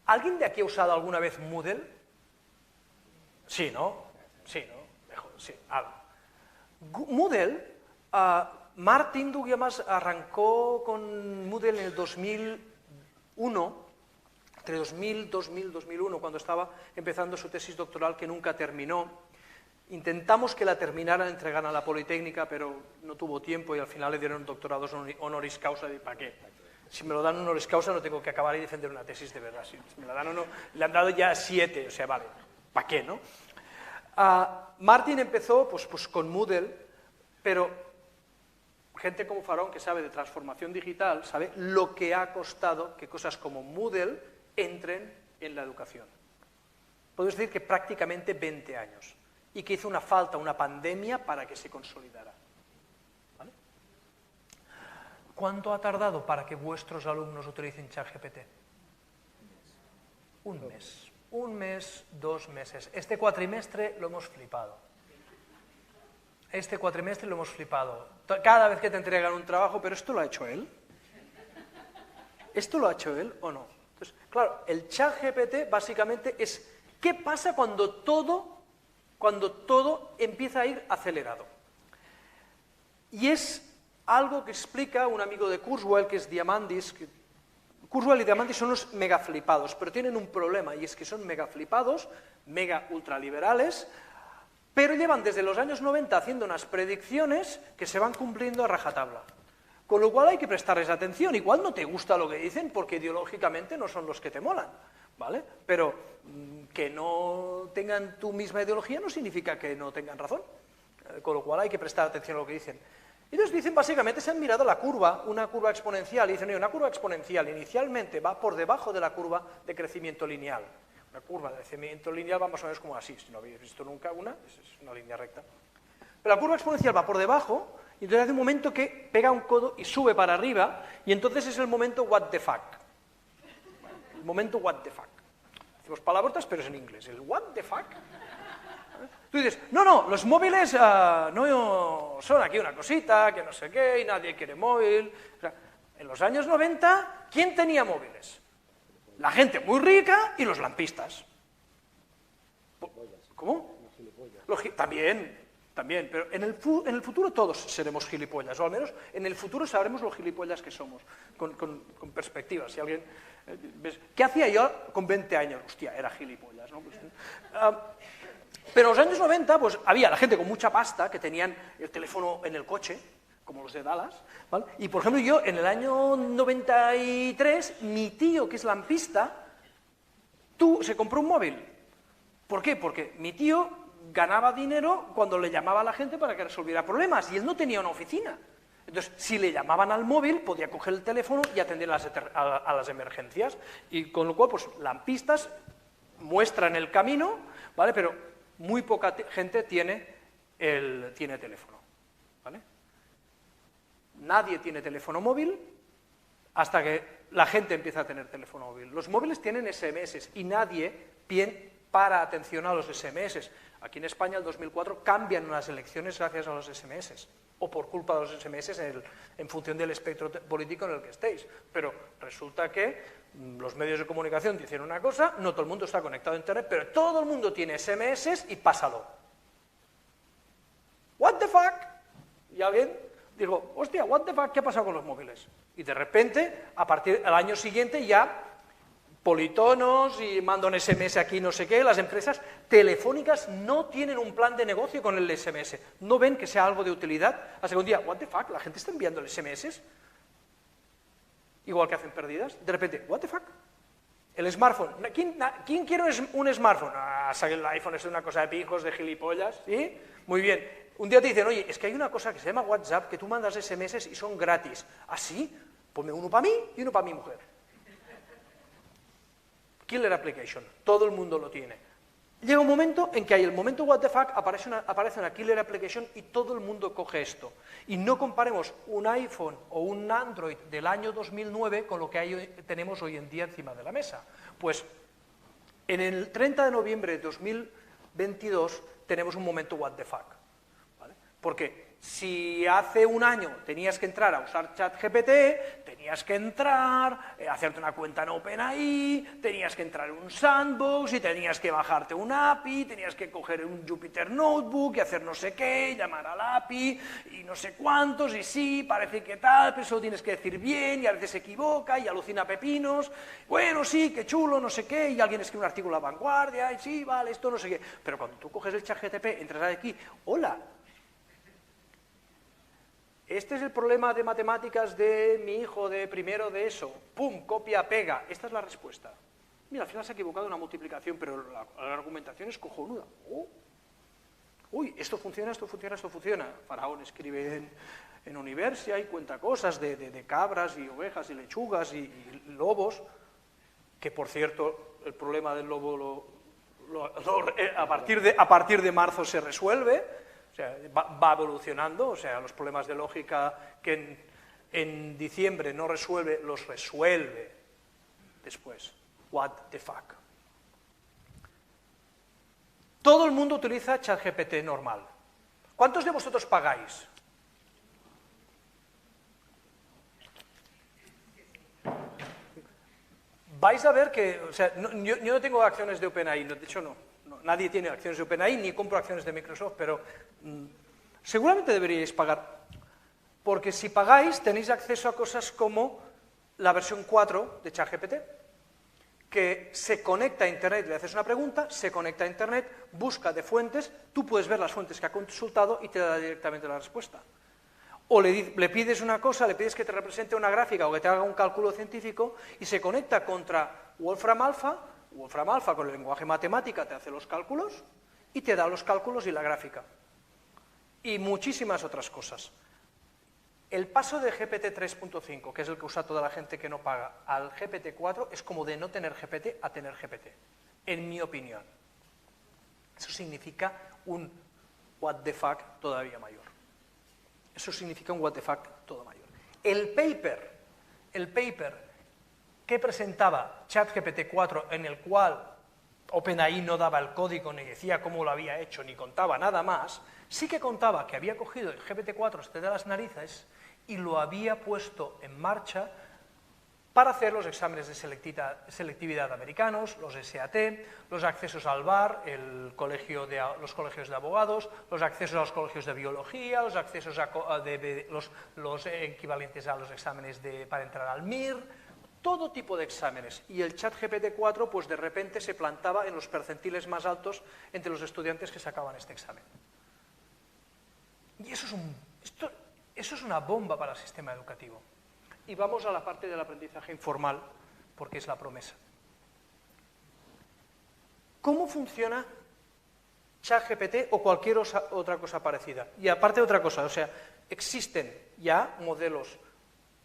¿Alguien de aquí ha usado alguna vez Moodle? Sí, ¿no? Sí, ¿no? Mejor, sí, algo. Moodle, Martin Duguiamas arrancó con Moodle en el 2001, entre 2000, 2001, cuando estaba empezando su tesis doctoral que nunca terminó. Intentamos que la terminara, entregar a la Politécnica, pero no tuvo tiempo y al final le dieron doctorados honoris causa. ¿Y para qué? Si me lo dan honoris causa no tengo que acabar y defender una tesis de verdad. Si me la dan o no, le han dado ya 7, o sea, vale, ¿para qué, no? Martin empezó pues con Moodle, pero gente como Faraón, que sabe de transformación digital, sabe lo que ha costado que cosas como Moodle entren en la educación. Podemos decir que prácticamente 20 años. Y que hizo una falta, una pandemia para que se consolidara. ¿Vale? ¿Cuánto ha tardado para que vuestros alumnos utilicen ChatGPT? Un mes. Un mes, 2 meses. Este cuatrimestre lo hemos flipado. Cada vez que te entregan un trabajo, pero ¿esto lo ha hecho él? ¿Esto lo ha hecho él o no? Entonces, claro, el ChatGPT básicamente es ¿qué pasa cuando todo empieza a ir acelerado? Y es algo que explica un amigo de Kurzweil, que es Diamandis. Kurzweil y Diamandis son los mega flipados, pero tienen un problema, y es que son mega flipados, mega ultraliberales, pero llevan desde los años 90 haciendo unas predicciones que se van cumpliendo a rajatabla. Con lo cual hay que prestarles atención. Igual no te gusta lo que dicen porque ideológicamente no son los que te molan, ¿vale? Pero que no tengan tu misma ideología no significa que no tengan razón. Con lo cual hay que prestar atención a lo que dicen. Entonces dicen, básicamente, se han mirado la curva, una curva exponencial, y dicen, una curva exponencial inicialmente va por debajo de la curva de crecimiento lineal. Una curva de crecimiento lineal va más o menos como así, si no habéis visto nunca una, es una línea recta. Pero la curva exponencial va por debajo, y entonces hace un momento que pega un codo y sube para arriba, y entonces es el momento what the fuck. El momento what the fuck. Decimos palabrotas, pero es en inglés. El what the fuck. Tú dices, no, los móviles no son aquí una cosita, que no sé qué, y nadie quiere móvil. O sea, en los años 90, ¿quién tenía móviles? La gente muy rica y los lampistas. ¿Cómo? También, pero en el futuro todos seremos gilipollas, o al menos en el futuro sabremos los gilipollas que somos, con perspectiva. Si alguien, ¿ves? ¿Qué hacía yo con 20 años? Hostia, era gilipollas, ¿no? Pues, pero en los años 90, pues había la gente con mucha pasta que tenían el teléfono en el coche, como los de Dallas, ¿vale? Y por ejemplo yo en el año 93, mi tío, que es lampista, se compró un móvil. ¿Por qué? Porque mi tío ganaba dinero cuando le llamaba a la gente para que resolviera problemas, y él no tenía una oficina. Entonces, si le llamaban al móvil, podía coger el teléfono y atender a las emergencias. Y con lo cual, pues lampistas muestran el camino, ¿vale? Pero muy poca gente tiene teléfono, ¿vale? Nadie tiene teléfono móvil hasta que la gente empieza a tener teléfono móvil. Los móviles tienen SMS y nadie para atención a los SMS. Aquí en España, en 2004, cambian las elecciones gracias a los SMS, o por culpa de los SMS en función del espectro político en el que estéis. Pero resulta que los medios de comunicación dicen una cosa, no todo el mundo está conectado a Internet, pero todo el mundo tiene SMS y pásalo. ¿What the fuck? Y alguien digo, hostia, what the fuck, ¿qué ha pasado con los móviles? Y de repente, a partir del año siguiente ya politonos y mando un SMS aquí, no sé qué, las empresas telefónicas no tienen un plan de negocio con el SMS, no ven que sea algo de utilidad. Hasta que un día, what the fuck, la gente está enviando SMS, igual que hacen pérdidas, de repente, what the fuck, el smartphone, ¿quién quiere un smartphone? El iPhone es una cosa de pijos, de gilipollas, ¿sí? Muy bien, un día te dicen, oye, es que hay una cosa que se llama WhatsApp, que tú mandas SMS y son gratis, ¿ah, sí? Ponme uno para mí y uno para mi mujer. Killer application, todo el mundo lo tiene. Llega un momento en que hay el momento what the fuck, aparece una killer application y todo el mundo coge esto. Y no comparemos un iPhone o un Android del año 2009 con lo que tenemos hoy en día encima de la mesa. Pues en el 30 de noviembre de 2022 tenemos un momento what the fuck, ¿vale? Porque si hace un año tenías que entrar a usar ChatGPT, tenías que entrar, hacerte una cuenta en OpenAI, tenías que entrar en un sandbox y tenías que bajarte un API, tenías que coger un Jupyter Notebook y hacer no sé qué, llamar al API y no sé cuántos, y sí, parece que tal, pero eso lo tienes que decir bien y a veces se equivoca y alucina pepinos, bueno, sí, qué chulo, no sé qué, y alguien escribe un artículo a La Vanguardia y sí, vale, esto no sé qué, pero cuando tú coges el ChatGPT, entras aquí, hola, este es el problema de matemáticas de mi hijo de primero de eso. Pum, copia, pega. Esta es la respuesta. Mira, al final se ha equivocado en una multiplicación, pero la argumentación es cojonuda. Uy, esto funciona, esto funciona, esto funciona. Faraón escribe en Universia y cuenta cosas de cabras y ovejas y lechugas y lobos, que por cierto, el problema del lobo a partir de marzo se resuelve. O sea, va evolucionando, o sea, los problemas de lógica que en diciembre no resuelve, los resuelve después. What the fuck. Todo el mundo utiliza ChatGPT normal. ¿Cuántos de vosotros pagáis? Vais a ver que, o sea, yo no tengo acciones de OpenAI, de hecho no. Nadie tiene acciones de OpenAI, ni compro acciones de Microsoft, pero seguramente deberíais pagar. Porque si pagáis, tenéis acceso a cosas como la versión 4 de ChatGPT, que se conecta a Internet, le haces una pregunta, se conecta a Internet, busca de fuentes, tú puedes ver las fuentes que ha consultado y te da directamente la respuesta. O le pides una cosa, le pides que te represente una gráfica o que te haga un cálculo científico y se conecta contra Wolfram Alpha con el lenguaje matemática te hace los cálculos y te da los cálculos y la gráfica. Y muchísimas otras cosas. El paso de GPT 3.5, que es el que usa toda la gente que no paga, al GPT 4 es como de no tener GPT a tener GPT, en mi opinión. Eso significa un what the fuck todavía mayor. Eso significa un what the fuck todo mayor. El paper que presentaba ChatGPT 4, en el cual OpenAI no daba el código, ni decía cómo lo había hecho, ni contaba nada más, sí que contaba que había cogido el GPT 4 de las narices y lo había puesto en marcha para hacer los exámenes de selectividad americanos, los SAT, los accesos al bar, los colegios de abogados, los accesos a los colegios de biología, los accesos a los equivalentes a los exámenes para entrar al MIR, todo tipo de exámenes. Y el ChatGPT 4, pues de repente se plantaba en los percentiles más altos entre los estudiantes que sacaban este examen. Y eso es una bomba para el sistema educativo. Y vamos a la parte del aprendizaje informal, porque es la promesa. ¿Cómo funciona ChatGPT o cualquier otra cosa parecida? Y aparte de otra cosa, o sea, existen ya modelos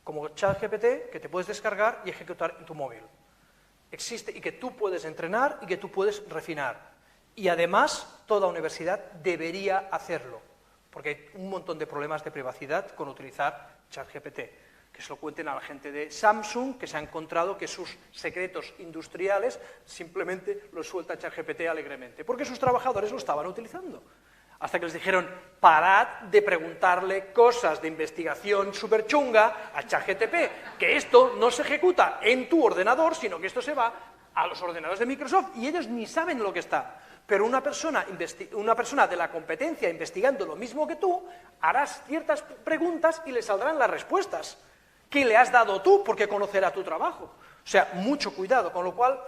como ChatGPT que te puedes descargar y ejecutar en tu móvil. Existe y que tú puedes entrenar y que tú puedes refinar. Y además, toda universidad debería hacerlo, porque hay un montón de problemas de privacidad con utilizar ChatGPT. Que se lo cuenten a la gente de Samsung, que se ha encontrado que sus secretos industriales simplemente los suelta ChatGPT alegremente, porque sus trabajadores lo estaban utilizando. Hasta que les dijeron, parad de preguntarle cosas de investigación súper chunga a ChatGPT, que esto no se ejecuta en tu ordenador, sino que esto se va a los ordenadores de Microsoft, y ellos ni saben lo que está. Pero una persona de la competencia investigando lo mismo que tú, harás ciertas preguntas y le saldrán las respuestas que le has dado tú, porque conocerá tu trabajo. O sea, mucho cuidado, con lo cual,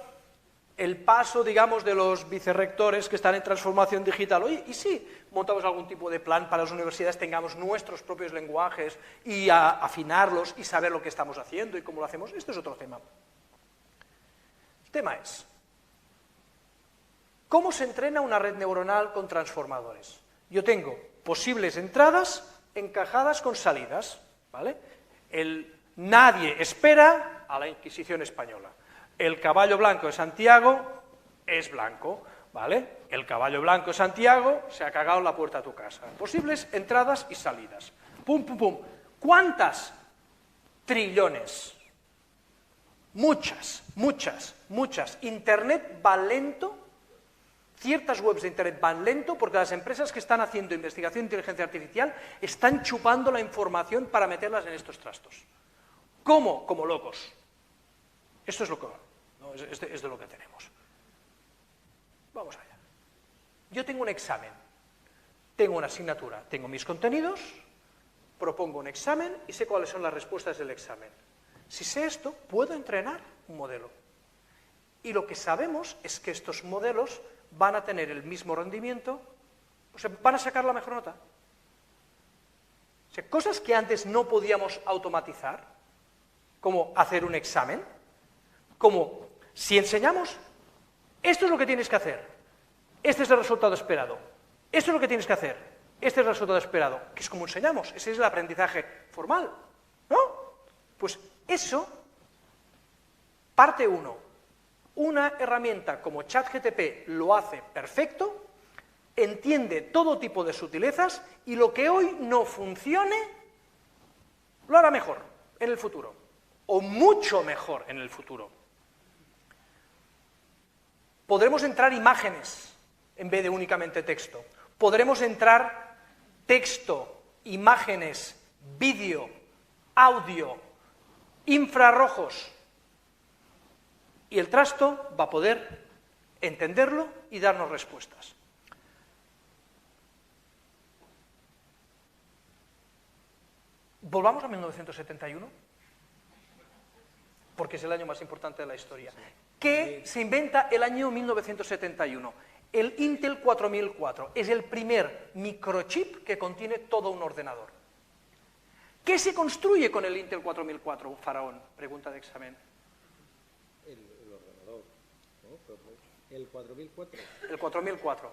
el paso, digamos, de los vicerrectores que están en transformación digital, oye, y sí, montamos algún tipo de plan para las universidades, tengamos nuestros propios lenguajes y afinarlos y saber lo que estamos haciendo y cómo lo hacemos, esto es otro tema. El tema es, ¿cómo se entrena una red neuronal con transformadores? Yo tengo posibles entradas encajadas con salidas, ¿vale? Nadie espera a la Inquisición española. El caballo blanco de Santiago es blanco, ¿vale? El caballo blanco de Santiago se ha cagado en la puerta de tu casa. Posibles entradas y salidas. Pum, pum, pum. ¿Cuántas? Trillones. Muchas, muchas, muchas. Internet va lento. Ciertas webs de Internet van lento porque las empresas que están haciendo investigación de inteligencia artificial están chupando la información para meterlas en estos trastos. ¿Cómo? Como locos. Esto es lo que, ¿no? es de lo que tenemos. Vamos allá. Yo tengo un examen, tengo una asignatura, tengo mis contenidos, propongo un examen y sé cuáles son las respuestas del examen. Si sé esto, puedo entrenar un modelo. Y lo que sabemos es que estos modelos van a tener el mismo rendimiento, o sea, van a sacar la mejor nota. O sea, cosas que antes no podíamos automatizar, como hacer un examen, como si enseñamos, esto es lo que tienes que hacer, este es el resultado esperado, esto es lo que tienes que hacer, este es el resultado esperado, que es como enseñamos, ese es el aprendizaje formal, ¿no? Pues eso, parte 1, una herramienta como ChatGPT lo hace perfecto, entiende todo tipo de sutilezas y lo que hoy no funcione, lo hará mejor en el futuro, o mucho mejor en el futuro. Podremos entrar imágenes en vez de únicamente texto. Podremos entrar texto, imágenes, vídeo, audio, infrarrojos. Y el trasto va a poder entenderlo y darnos respuestas. Volvamos a 1971, porque es el año más importante de la historia. ¿Qué se inventa el año 1971? El Intel 4004. Es el primer microchip que contiene todo un ordenador. ¿Qué se construye con el Intel 4004, Faraón? Pregunta de examen. El ordenador, ¿no? Pero el 4004. El 4004.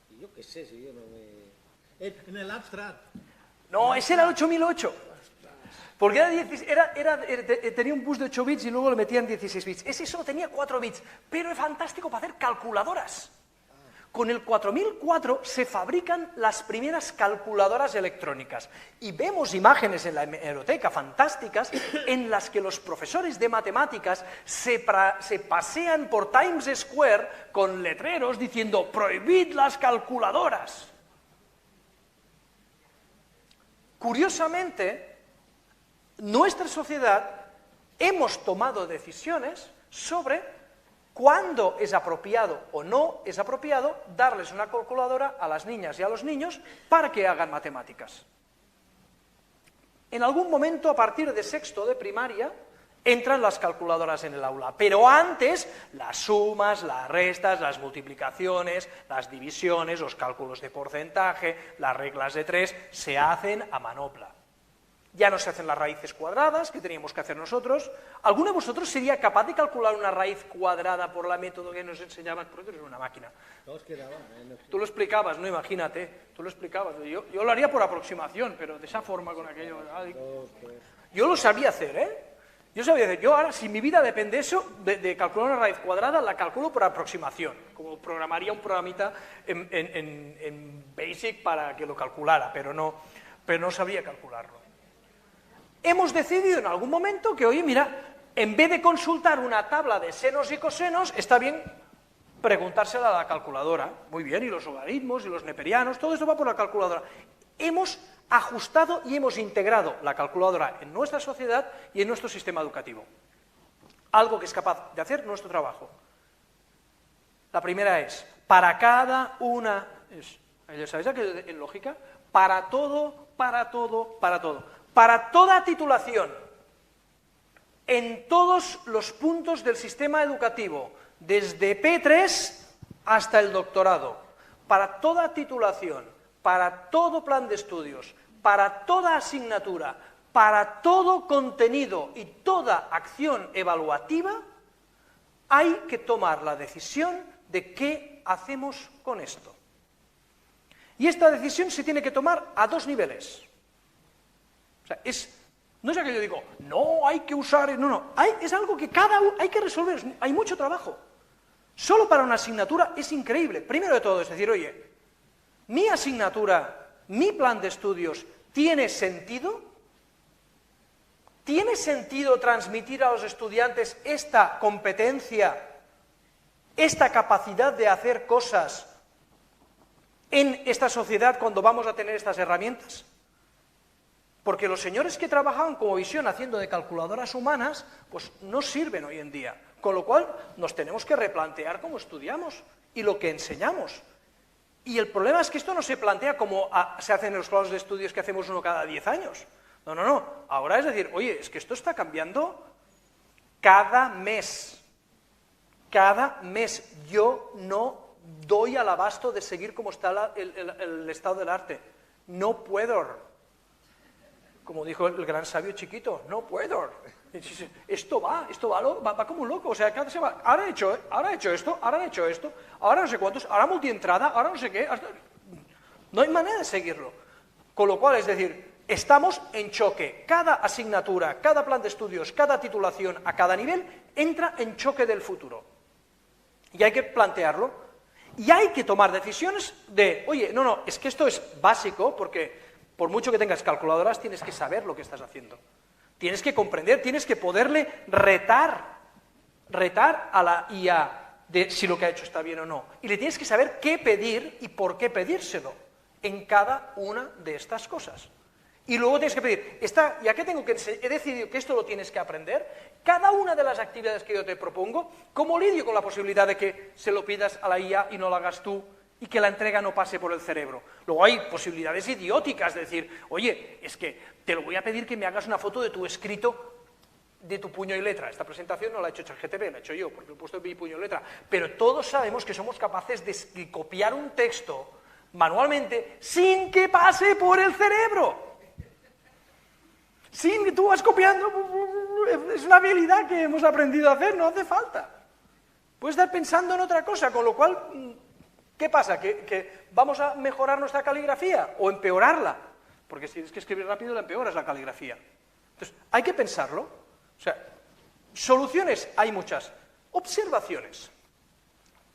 Y yo qué sé, si yo no me... En el abstract. No, ese era el 8008. Porque tenía un bus de 8 bits y luego le metían 16 bits. Ese solo tenía 4 bits, pero es fantástico para hacer calculadoras. Con el 4004 se fabrican las primeras calculadoras electrónicas. Y vemos imágenes en la hemeroteca fantásticas en las que los profesores de matemáticas se pasean por Times Square con letreros diciendo «prohibid las calculadoras». Curiosamente, nuestra sociedad hemos tomado decisiones sobre cuándo es apropiado o no es apropiado darles una calculadora a las niñas y a los niños para que hagan matemáticas. En algún momento, a partir de sexto de primaria, entran las calculadoras en el aula, pero antes las sumas, las restas, las multiplicaciones, las divisiones, los cálculos de porcentaje, las reglas de 3, se hacen a manopla. Ya no se hacen las raíces cuadradas, que teníamos que hacer nosotros. ¿Alguno de vosotros sería capaz de calcular una raíz cuadrada por la método que nos enseñaban? Porque eres una máquina. No os quedaba, Tú lo explicabas, no, imagínate, tú lo explicabas. Yo lo haría por aproximación, pero de esa forma, con aquello. Yo lo sabía hacer, ¿eh? Yo sabía decir, yo ahora, si mi vida depende de calcular una raíz cuadrada, la calculo por aproximación, como programaría un programita en Basic para que lo calculara, pero no sabría calcularlo. Hemos decidido en algún momento que, oye, mira, en vez de consultar una tabla de senos y cosenos, está bien preguntársela a la calculadora. Muy bien, y los logaritmos, y los neperianos, todo eso va por la calculadora. Hemos ajustado y hemos integrado la calculadora en nuestra sociedad y en nuestro sistema educativo. Algo que es capaz de hacer nuestro trabajo. La primera es, para cada una... ¿Sabéis aquello en lógica? Para todo, para todo, para todo. Para toda titulación, en todos los puntos del sistema educativo, desde P3 hasta el doctorado, para toda titulación, para todo plan de estudios, para toda asignatura, para todo contenido y toda acción evaluativa, hay que tomar la decisión de qué hacemos con esto. Y esta decisión se tiene que tomar a dos niveles. O sea, no es aquello que digo, no, hay que usar... No, es algo que hay que resolver, hay mucho trabajo. Solo para una asignatura es increíble. Primero de todo, es decir, oye, mi asignatura, mi plan de estudios, ¿tiene sentido? ¿Tiene sentido transmitir a los estudiantes esta competencia, esta capacidad de hacer cosas en esta sociedad cuando vamos a tener estas herramientas? Porque los señores que trabajaban como visión haciendo de calculadoras humanas, pues no sirven hoy en día. Con lo cual nos tenemos que replantear cómo estudiamos y lo que enseñamos. Y el problema es que esto no se plantea como se hacen en los planes de estudios que hacemos uno cada 10 años. No. Ahora es decir, oye, es que esto está cambiando cada mes. Cada mes yo no doy al abasto de seguir como está el estado del arte. No puedo. Como dijo el gran sabio Chiquito, no puedo. Esto va como un loco. O sea, cada semana, ahora he hecho esto, ahora han hecho esto, ahora no sé cuántos, ahora multientrada, ahora no sé qué. No hay manera de seguirlo. Con lo cual, es decir, estamos en choque. Cada asignatura, cada plan de estudios, cada titulación a cada nivel entra en choque del futuro. Y hay que plantearlo. Y hay que tomar decisiones de, oye, no, es que esto es básico porque... Por mucho que tengas calculadoras, tienes que saber lo que estás haciendo. Tienes que comprender, tienes que poderle retar a la IA de si lo que ha hecho está bien o no. Y le tienes que saber qué pedir y por qué pedírselo en cada una de estas cosas. Y luego tienes que pedir, ya que he decidido que esto lo tienes que aprender, cada una de las actividades que yo te propongo, ¿cómo lidio con la posibilidad de que se lo pidas a la IA y no lo hagas tú? Y que la entrega no pase por el cerebro. Luego hay posibilidades idióticas de decir, oye, es que te lo voy a pedir que me hagas una foto de tu escrito, de tu puño y letra. Esta presentación no la ha hecho ChatGPT, la he hecho yo, porque he puesto mi puño y letra. Pero todos sabemos que somos capaces de copiar un texto manualmente sin que pase por el cerebro. Sin que tú vas copiando, es una habilidad que hemos aprendido a hacer, no hace falta. Puedes estar pensando en otra cosa, con lo cual... ¿Qué pasa? ¿Que vamos a mejorar nuestra caligrafía o empeorarla? Porque si tienes que escribir rápido, la empeoras la caligrafía. Entonces, hay que pensarlo. O sea, soluciones hay muchas. Observaciones.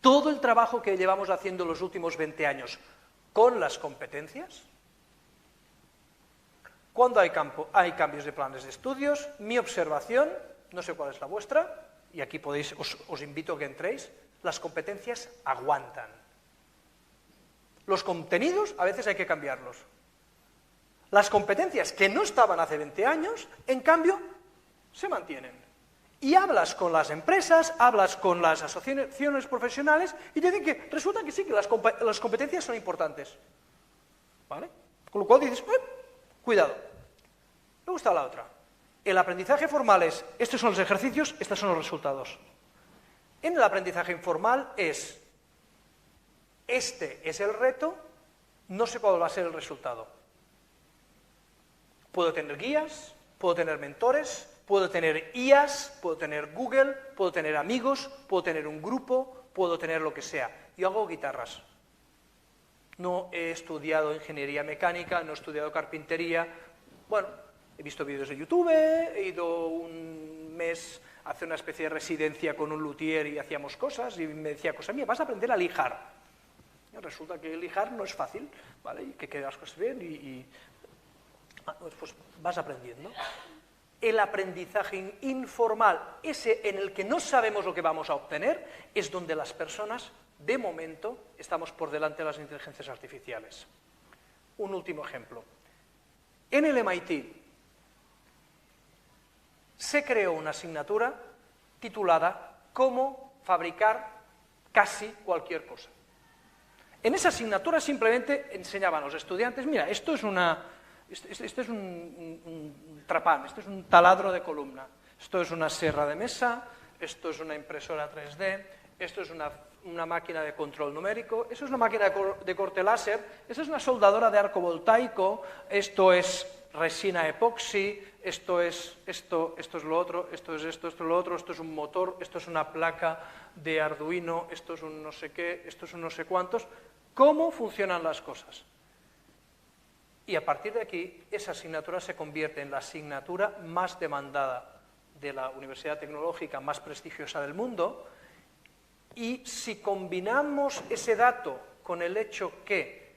Todo el trabajo que llevamos haciendo los últimos 20 años con las competencias, cuando hay cambios de planes de estudios, mi observación, no sé cuál es la vuestra, y aquí os invito a que entréis, las competencias aguantan. Los contenidos a veces hay que cambiarlos. Las competencias que no estaban hace 20 años, en cambio, se mantienen. Y hablas con las empresas, hablas con las asociaciones profesionales y te dicen que resulta que sí, que las competencias son importantes. ¿Vale? Con lo cual dices, cuidado. Luego está la otra. El aprendizaje formal es, estos son los ejercicios, estos son los resultados. En el aprendizaje informal es... Este es el reto, no sé cuál va a ser el resultado. Puedo tener guías, puedo tener mentores, puedo tener IAs, puedo tener Google, puedo tener amigos, puedo tener un grupo, puedo tener lo que sea. Yo hago guitarras. No he estudiado ingeniería mecánica, no he estudiado carpintería. Bueno, he visto vídeos de YouTube, he ido un mes a hacer una especie de residencia con un luthier y hacíamos cosas, y me decía, cosa mía, vas a aprender a lijar. Y resulta que lijar no es fácil, ¿vale? Y que queden las cosas bien pues vas aprendiendo. El aprendizaje informal, ese en el que no sabemos lo que vamos a obtener, es donde las personas, de momento, estamos por delante de las inteligencias artificiales. Un último ejemplo. En el MIT se creó una asignatura titulada Cómo fabricar casi cualquier cosa. En esa asignatura simplemente enseñaban a los estudiantes, mira, esto es un trapán, esto es un taladro de columna, esto es una serra de mesa, esto es una impresora 3D, esto es una máquina de control numérico, esto es una máquina de corte láser, esto es una soldadora de arco voltaico, esto es resina epoxi, esto es lo otro, esto es lo otro, esto es un motor, esto es una placa de Arduino, esto es un no sé qué, esto es un no sé cuántos. ¿Cómo funcionan las cosas? Y a partir de aquí, esa asignatura se convierte en la asignatura más demandada de la universidad tecnológica más prestigiosa del mundo, y si combinamos ese dato con el hecho que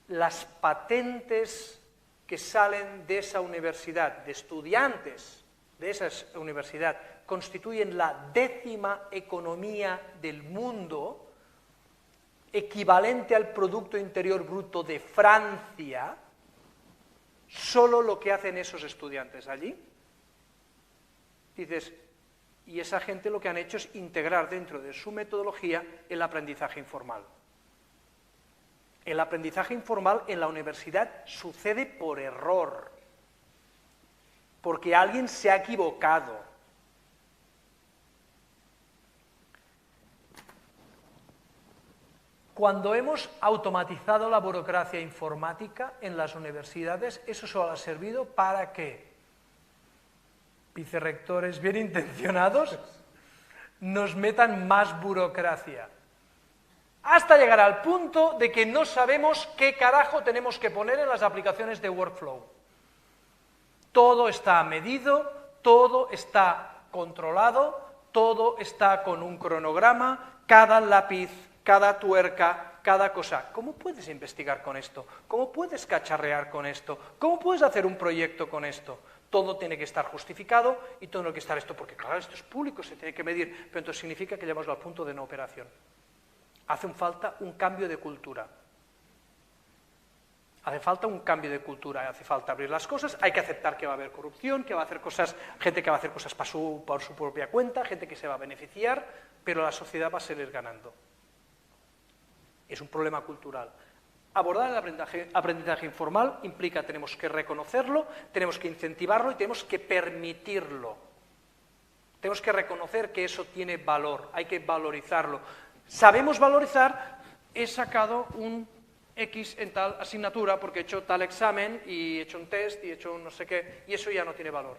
las patentes que salen de esa universidad, de estudiantes de esa universidad, constituyen la 10ª economía del mundo, equivalente al Producto Interior Bruto de Francia, solo lo que hacen esos estudiantes allí. Dices, y esa gente lo que han hecho es integrar dentro de su metodología el aprendizaje informal. El aprendizaje informal en la universidad sucede por error, porque alguien se ha equivocado. Cuando hemos automatizado la burocracia informática en las universidades, eso solo ha servido para que vicerrectores bien intencionados nos metan más burocracia, hasta llegar al punto de que no sabemos qué carajo tenemos que poner en las aplicaciones de workflow. Todo está medido, todo está controlado, todo está con un cronograma, cada lápiz, cada tuerca, cada cosa. ¿Cómo puedes investigar con esto? ¿Cómo puedes cacharrear con esto? ¿Cómo puedes hacer un proyecto con esto? Todo tiene que estar justificado y todo tiene que estar esto, porque claro, esto es público, se tiene que medir, pero entonces significa que llegamos al punto de no operación. Hace falta un cambio de cultura. Hace falta un cambio de cultura, hace falta abrir las cosas, hay que aceptar que va a haber corrupción, que va a hacer cosas, gente que va a hacer cosas por su propia cuenta, gente que se va a beneficiar, pero la sociedad va a seguir ganando. Es un problema cultural. Abordar el aprendizaje informal implica, tenemos que reconocerlo, tenemos que incentivarlo y tenemos que permitirlo. Tenemos que reconocer que eso tiene valor, hay que valorizarlo. Sabemos valorizar, he sacado un X en tal asignatura porque he hecho tal examen y he hecho un test y he hecho un no sé qué, y eso ya no tiene valor.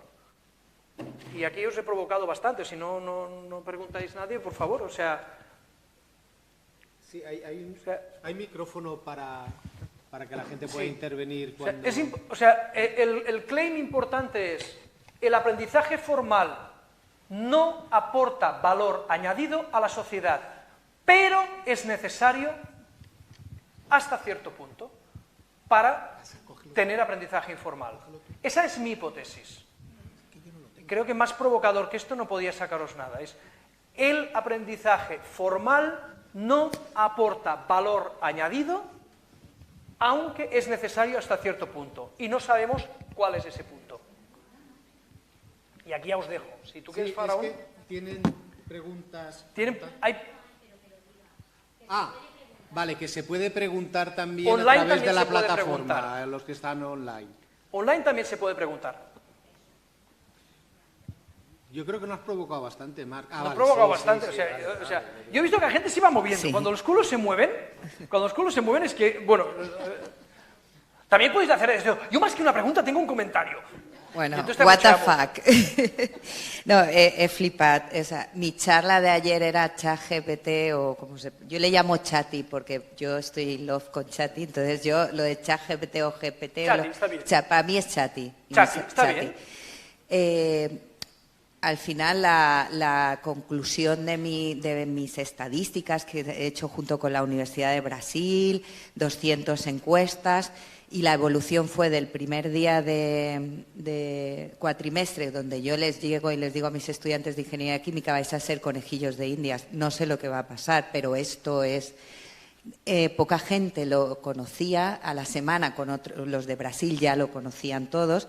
Y aquí os he provocado bastante, si no preguntáis a nadie, por favor, o sea... Sí, hay micrófono para que la gente pueda intervenir cuando... El claim importante es, el aprendizaje formal no aporta valor añadido a la sociedad, pero es necesario hasta cierto punto para tener aprendizaje informal. Esa es mi hipótesis. Creo que más provocador que esto no podía sacaros nada. Es el aprendizaje formal no aporta valor añadido, aunque es necesario hasta cierto punto. Y no sabemos cuál es ese punto. Y aquí ya os dejo. Si tú quieres, Faraón... Es que tienen preguntas... Vale, que se puede preguntar también online a través de la puede plataforma, preguntar. los que están online. Online también se puede preguntar. Yo creo que nos has provocado bastante, Marc. Nos has provocado bastante. Yo he visto que la gente se va moviendo. Sí. Cuando los culos se mueven, es que, bueno, también podéis hacer eso. Yo más que una pregunta tengo un comentario. Bueno, Entonces, what the escuchamos. fuck. No, he flipado. O sea, mi charla de ayer era ChatGPT o como se... Yo le llamo Chati porque yo estoy in love con Chati, entonces yo lo de ChatGPT o GPT... Chati, está bien. Para mí es Chati. Chati, está bien. al final la conclusión de mis estadísticas que he hecho junto con la Universidad de Brasil, 200 encuestas, y la evolución fue del primer día de cuatrimestre, donde yo les llego y les digo a mis estudiantes de Ingeniería Química, vais a ser conejillos de Indias, no sé lo que va a pasar, pero esto es... poca gente lo conocía, a la semana los de Brasil ya lo conocían todos,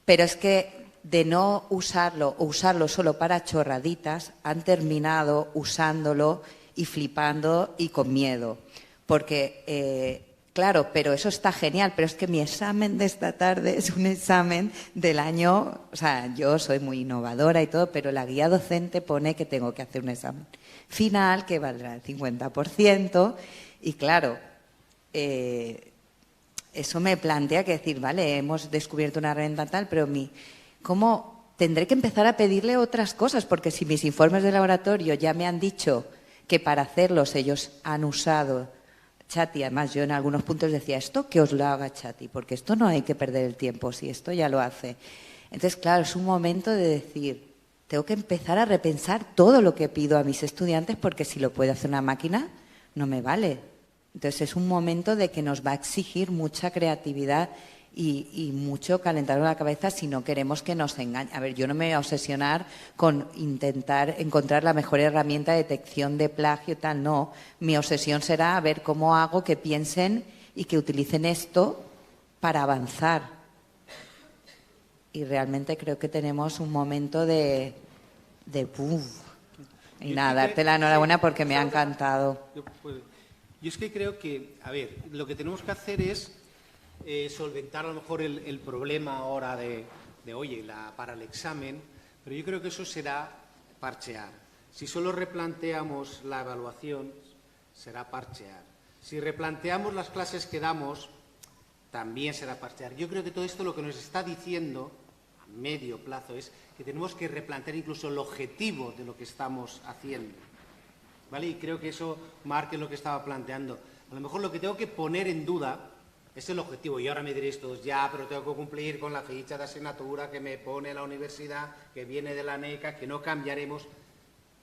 pero es que de no usarlo o usarlo solo para chorraditas, han terminado usándolo y flipando y con miedo. Porque, claro, pero eso está genial, pero es que mi examen de esta tarde es un examen del año, o sea, yo soy muy innovadora y todo, pero la guía docente pone que tengo que hacer un examen final que valdrá el 50%. Y claro, eso me plantea que decir, vale, hemos descubierto una renta tal, pero ¿cómo tendré que empezar a pedirle otras cosas? Porque si mis informes de laboratorio ya me han dicho que para hacerlos ellos han usado Chatty, además yo en algunos puntos decía, esto que os lo haga Chatty, porque esto no hay que perder el tiempo, si esto ya lo hace. Entonces, claro, es un momento de decir, tengo que empezar a repensar todo lo que pido a mis estudiantes, porque si lo puede hacer una máquina, no me vale. Entonces es un momento de que nos va a exigir mucha creatividad y mucho calentar la cabeza si no queremos que nos engañen. A ver, yo no me voy a obsesionar con intentar encontrar la mejor herramienta de detección de plagio y tal, no. Mi obsesión será ver cómo hago que piensen y que utilicen esto para avanzar. Y realmente creo que tenemos un momento de ¡puf! Y nada, darte la enhorabuena porque me ha encantado. Yo es que creo que, a ver, lo que tenemos que hacer es solventar a lo mejor el problema ahora de oye, para el examen, pero yo creo que eso será parchear. Si solo replanteamos la evaluación, será parchear. Si replanteamos las clases que damos, también será parchear. Yo creo que todo esto lo que nos está diciendo a medio plazo es que tenemos que replantear incluso el objetivo de lo que estamos haciendo. ¿Vale? Y creo que eso marque lo que estaba planteando. A lo mejor lo que tengo que poner en duda es el objetivo. Y ahora me diréis todos, ya, pero tengo que cumplir con la ficha de asignatura que me pone la universidad, que viene de la NECA, que no cambiaremos.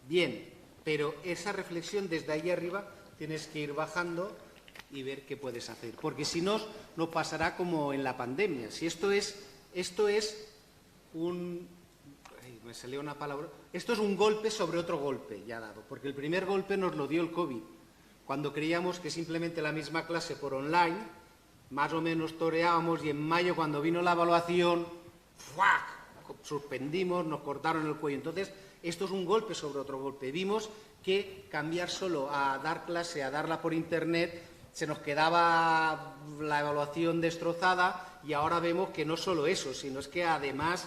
Bien, pero esa reflexión desde ahí arriba tienes que ir bajando y ver qué puedes hacer. Porque si no, nos pasará como en la pandemia. Si esto es un... me salió una palabra. Esto es un golpe sobre otro golpe ya dado, porque el primer golpe nos lo dio el COVID, cuando creíamos que simplemente la misma clase por online, más o menos toreábamos, y en mayo, cuando vino la evaluación, ¡fuac!, suspendimos, nos cortaron el cuello. Entonces, esto es un golpe sobre otro golpe. Vimos que cambiar solo a dar clase, a darla por internet, se nos quedaba la evaluación destrozada, y ahora vemos que no solo eso, sino es que además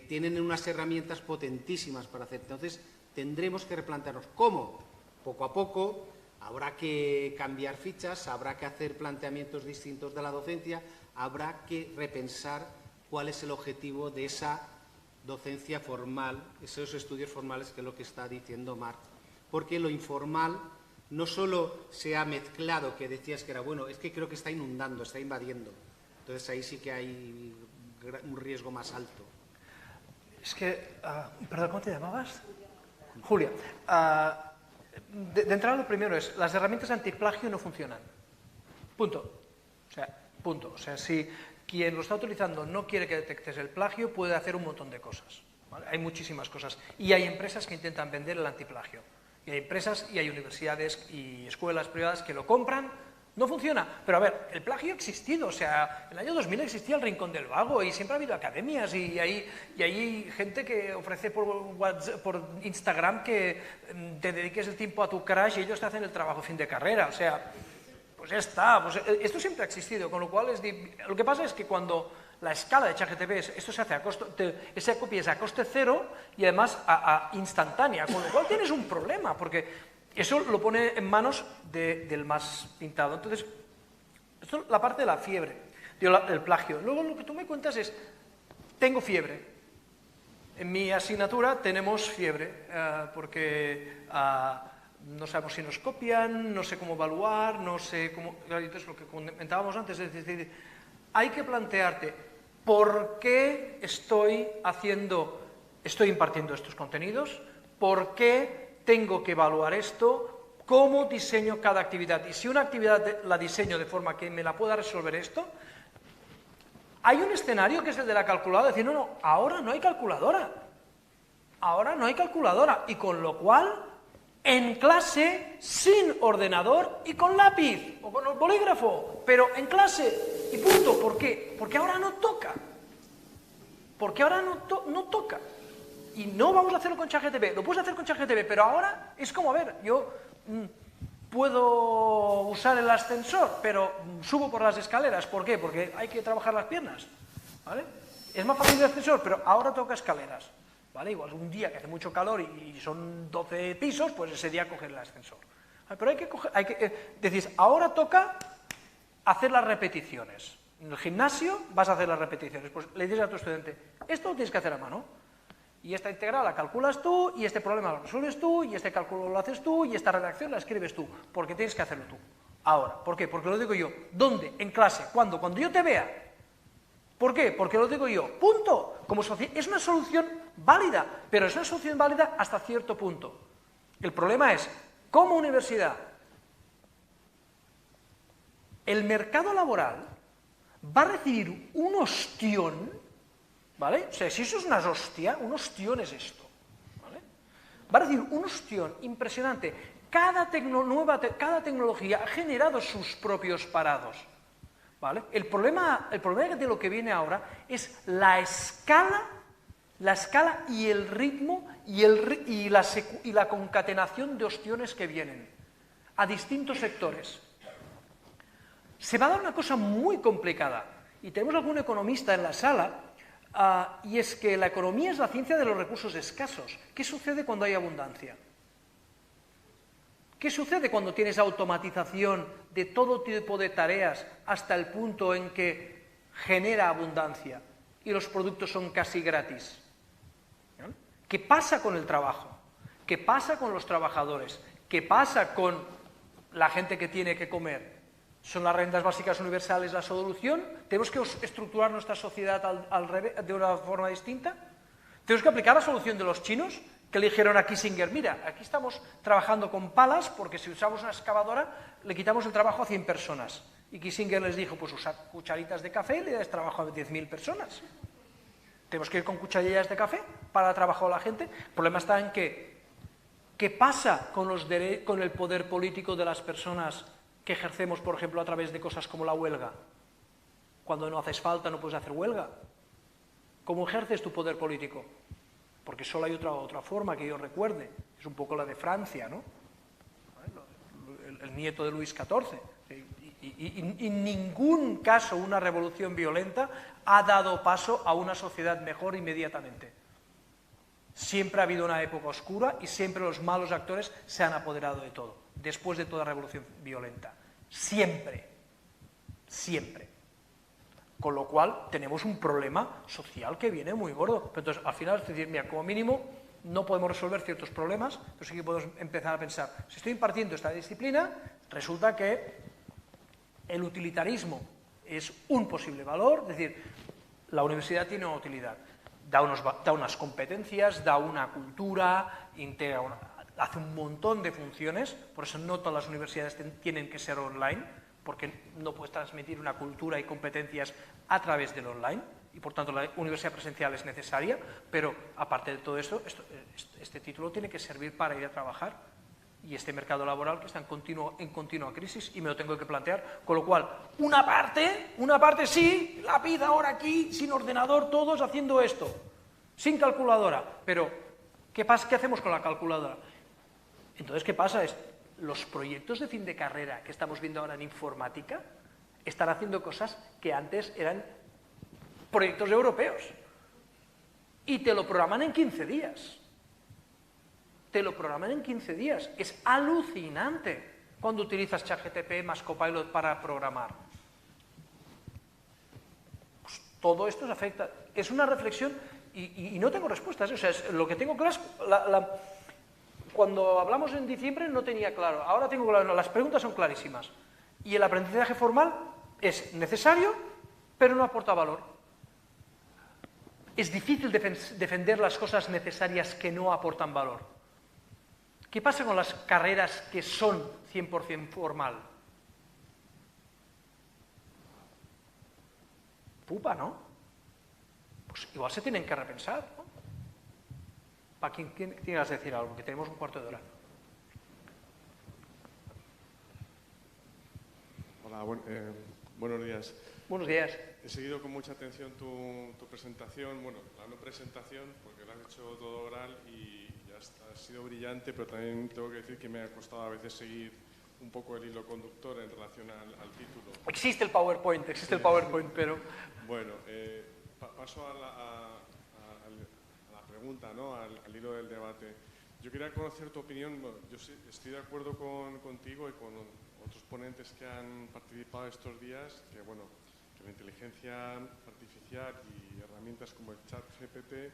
tienen unas herramientas potentísimas para hacer. Entonces, tendremos que replantearnos cómo. Poco a poco habrá que cambiar fichas, habrá que hacer planteamientos distintos de la docencia, habrá que repensar cuál es el objetivo de esa docencia formal, esos estudios formales, que es lo que está diciendo Marc. Porque lo informal no solo se ha mezclado, que decías que era bueno, es que creo que está inundando, está invadiendo. Entonces, ahí sí que hay un riesgo más alto. Es que, perdón, ¿cómo te llamabas? Julia. De entrada, lo primero es, las herramientas antiplagio no funcionan. Punto. O sea, si quien lo está utilizando no quiere que detectes el plagio, puede hacer un montón de cosas. ¿Vale? Hay muchísimas cosas. Y hay empresas que intentan vender el antiplagio. Y hay empresas y hay universidades y escuelas privadas que lo compran. No funciona, pero a ver, el plagio ha existido, o sea, en el año 2000 existía el Rincón del Vago y siempre ha habido academias y hay gente que ofrece por Instagram que te dediques el tiempo a tu crush y ellos te hacen el trabajo fin de carrera, o sea, pues ya está, pues esto siempre ha existido, con lo cual lo que pasa es que cuando la escala de ChatGPT, esto se hace a costo, esa copia es a coste cero y además a instantánea, con lo cual tienes un problema, porque eso lo pone en manos del más pintado. Entonces, esto es la parte de la fiebre, del plagio. Luego lo que tú me cuentas es, tengo fiebre. En mi asignatura tenemos fiebre, porque no sabemos si nos copian, no sé cómo evaluar, no sé cómo... Entonces, lo que comentábamos antes, es decir, hay que plantearte, ¿por qué estoy haciendo estoy impartiendo estos contenidos, por qué tengo que evaluar esto, cómo diseño cada actividad. Y si una actividad la diseño de forma que me la pueda resolver esto, hay un escenario que es el de la calculadora, decir, no, ahora no hay calculadora. Ahora no hay calculadora. Y con lo cual, en clase, sin ordenador y con lápiz o con el bolígrafo, pero en clase y punto. ¿Por qué? Porque ahora no toca. Porque ahora no toca. Y no vamos a hacerlo con ChatGPT, lo puedes hacer con ChatGPT, pero ahora es como, a ver, yo puedo usar el ascensor, pero subo por las escaleras. ¿Por qué? Porque hay que trabajar las piernas, ¿vale? Es más fácil el ascensor, pero ahora toca escaleras, ¿vale? Igual un día que hace mucho calor y son 12 pisos, pues ese día coger el ascensor. Pero decís, ahora toca hacer las repeticiones. En el gimnasio vas a hacer las repeticiones. Pues le dices a tu estudiante, esto lo tienes que hacer a mano. Y esta integral la calculas tú, y este problema lo resuelves tú, y este cálculo lo haces tú, y esta redacción la escribes tú, porque tienes que hacerlo tú. Ahora, ¿por qué? Porque lo digo yo. ¿Dónde? En clase. ¿Cuándo? Cuando yo te vea. ¿Por qué? Porque lo digo yo. Punto. Es una solución válida, pero es una solución válida hasta cierto punto. El problema es, como universidad, el mercado laboral va a recibir un ostión, ¿vale? O sea, si eso es una hostia, un ostión es esto, ¿vale? Va a recibir un ostión impresionante. Cada tecnología ha generado sus propios parados, ¿vale? El problema de lo que viene ahora es la escala y el ritmo y la concatenación de ostiones que vienen a distintos sectores. Se va a dar una cosa muy complicada, y tenemos algún economista en la sala. Y es que la economía es la ciencia de los recursos escasos. ¿Qué sucede cuando hay abundancia? ¿Qué sucede cuando tienes automatización de todo tipo de tareas hasta el punto en que genera abundancia y los productos son casi gratis? ¿Qué pasa con el trabajo? ¿Qué pasa con los trabajadores? ¿Qué pasa con la gente que tiene que comer? ¿Son las rentas básicas universales la solución? ¿Tenemos que estructurar nuestra sociedad al revés, de una forma distinta? ¿Tenemos que aplicar la solución de los chinos? Que le dijeron a Kissinger, mira, aquí estamos trabajando con palas porque si usamos una excavadora le quitamos el trabajo a 100 personas. Y Kissinger les dijo, pues usad cucharitas de café y le das trabajo a 10.000 personas. ¿Tenemos que ir con cucharillas de café para dar trabajo a la gente? El problema está en que, ¿qué pasa con el poder político de las personas que ejercemos, por ejemplo, a través de cosas como la huelga? Cuando no haces falta no puedes hacer huelga. ¿Cómo ejerces tu poder político? Porque solo hay otra forma que yo recuerde. Es un poco la de Francia, ¿no? El nieto de Luis XIV. Y en ningún caso una revolución violenta ha dado paso a una sociedad mejor inmediatamente. Siempre ha habido una época oscura y siempre los malos actores se han apoderado de todo, después de toda revolución violenta. Siempre. Siempre. Con lo cual tenemos un problema social que viene muy gordo. Pero entonces, al final, es decir, mira, como mínimo no podemos resolver ciertos problemas, pero sí que podemos empezar a pensar, si estoy impartiendo esta disciplina, resulta que el utilitarismo es un posible valor, es decir, la universidad tiene una utilidad, da unas competencias, da una cultura, hace un montón de funciones, por eso no todas las universidades tienen que ser online, porque no puedes transmitir una cultura y competencias a través del online, y por tanto la universidad presencial es necesaria, pero aparte de todo esto, este título tiene que servir para ir a trabajar, y este mercado laboral que está en continua crisis, y me lo tengo que plantear, con lo cual, una parte sí, lápiz ahora aquí, sin ordenador, todos haciendo esto, sin calculadora, pero ¿qué hacemos con la calculadora? Entonces, ¿qué pasa? Los proyectos de fin de carrera que estamos viendo ahora en informática están haciendo cosas que antes eran proyectos europeos. Y te lo programan en 15 días. Te lo programan en 15 días. Es alucinante cuando utilizas ChatGPT más Copilot para programar. Pues todo esto se afecta. Es una reflexión y no tengo respuestas. O sea, lo que tengo claro es... Cuando hablamos en diciembre no tenía claro, ahora tengo claro, las preguntas son clarísimas. Y el aprendizaje formal es necesario, pero no aporta valor. es difícil defender las cosas necesarias que no aportan valor. ¿Qué pasa con las carreras que son 100% formal? Pupa, ¿no? Pues igual se tienen que repensar, ¿no? ¿Para quién tienes que decir algo? Que tenemos un cuarto de hora. Hola, buenos días. Buenos días. He seguido con mucha atención tu presentación, bueno, la no presentación, porque la has hecho todo oral y ya está, ha sido brillante, pero también tengo que decir que me ha costado a veces seguir un poco el hilo conductor en relación al título. Existe el PowerPoint, pero... Bueno, paso a la pregunta, ¿no? al hilo del debate. Yo quería conocer tu opinión. Bueno, yo estoy de acuerdo contigo y con otros ponentes que han participado estos días, que bueno, que la inteligencia artificial y herramientas como el ChatGPT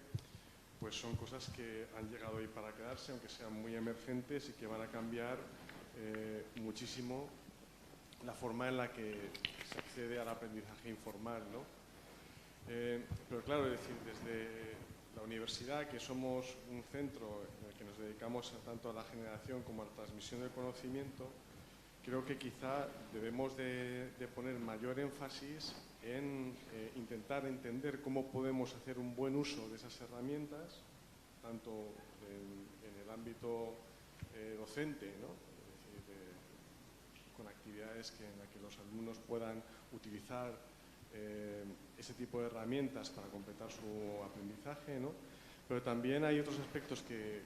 pues son cosas que han llegado ahí para quedarse, aunque sean muy emergentes y que van a cambiar muchísimo la forma en la que se accede al aprendizaje informal, ¿no? Pero claro, es decir, desde la universidad, que somos un centro en el que nos dedicamos tanto a la generación como a la transmisión del conocimiento, creo que quizá debemos de poner mayor énfasis en intentar entender cómo podemos hacer un buen uso de esas herramientas, tanto en el ámbito docente, ¿no? Es decir, con actividades en las que los alumnos puedan utilizar ese tipo de herramientas para completar su aprendizaje, ¿no? Pero también hay otros aspectos que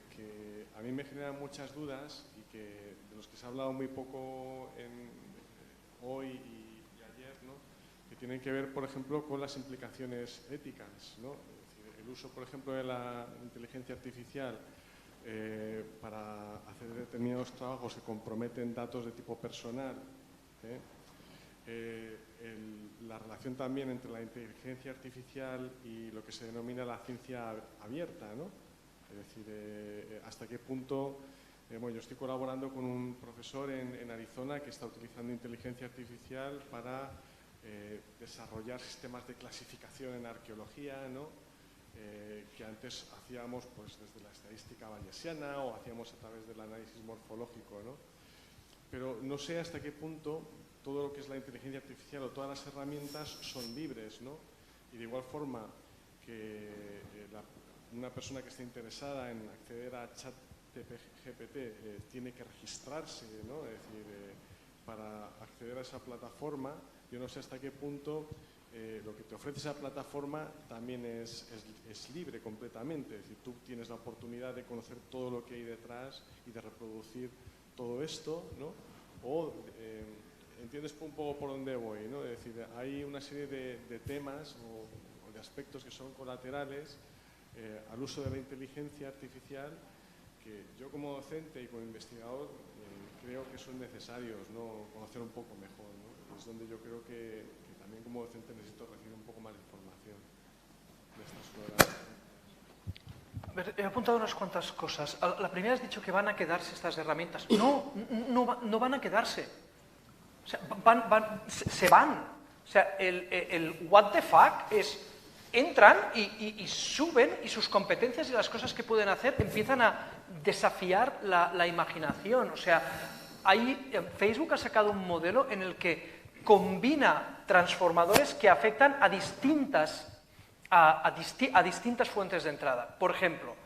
a mí me generan muchas dudas y de los que se ha hablado muy poco hoy y ayer, ¿no? Que tienen que ver, por ejemplo, con las implicaciones éticas, ¿no? Es decir, el uso, por ejemplo, de la inteligencia artificial para hacer determinados trabajos que comprometen datos de tipo personal, la relación también entre la inteligencia artificial y lo que se denomina la ciencia abierta, ¿no? Es decir, hasta qué punto, bueno, yo estoy colaborando con un profesor en Arizona que está utilizando inteligencia artificial para desarrollar sistemas de clasificación en arqueología, ¿no? Que antes hacíamos pues, desde la estadística bayesiana o hacíamos a través del análisis morfológico, ¿no? Pero no sé hasta qué punto todo lo que es la inteligencia artificial o todas las herramientas son libres, ¿no? Y de igual forma que una persona que esté interesada en acceder a ChatGPT tiene que registrarse, ¿no? Es decir, para acceder a esa plataforma, yo no sé hasta qué punto lo que te ofrece esa plataforma también es libre completamente. Es decir, tú tienes la oportunidad de conocer todo lo que hay detrás y de reproducir todo esto, ¿no? O entiendes un poco por dónde voy, ¿no? Es decir, hay una serie de temas o de aspectos que son colaterales al uso de la inteligencia artificial que yo como docente y como investigador creo que son necesarios, ¿no? Conocer un poco mejor, ¿no? Es donde yo creo que también como docente necesito recibir un poco más de información de estas horas. A ver, he apuntado unas cuantas cosas. La primera has dicho que van a quedarse estas herramientas. No van a quedarse. O sea, se van. O sea, el what the fuck es, entran y suben y sus competencias y las cosas que pueden hacer empiezan a desafiar la imaginación. O sea, Facebook ha sacado un modelo en el que combina transformadores que afectan a distintas fuentes de entrada. Por ejemplo,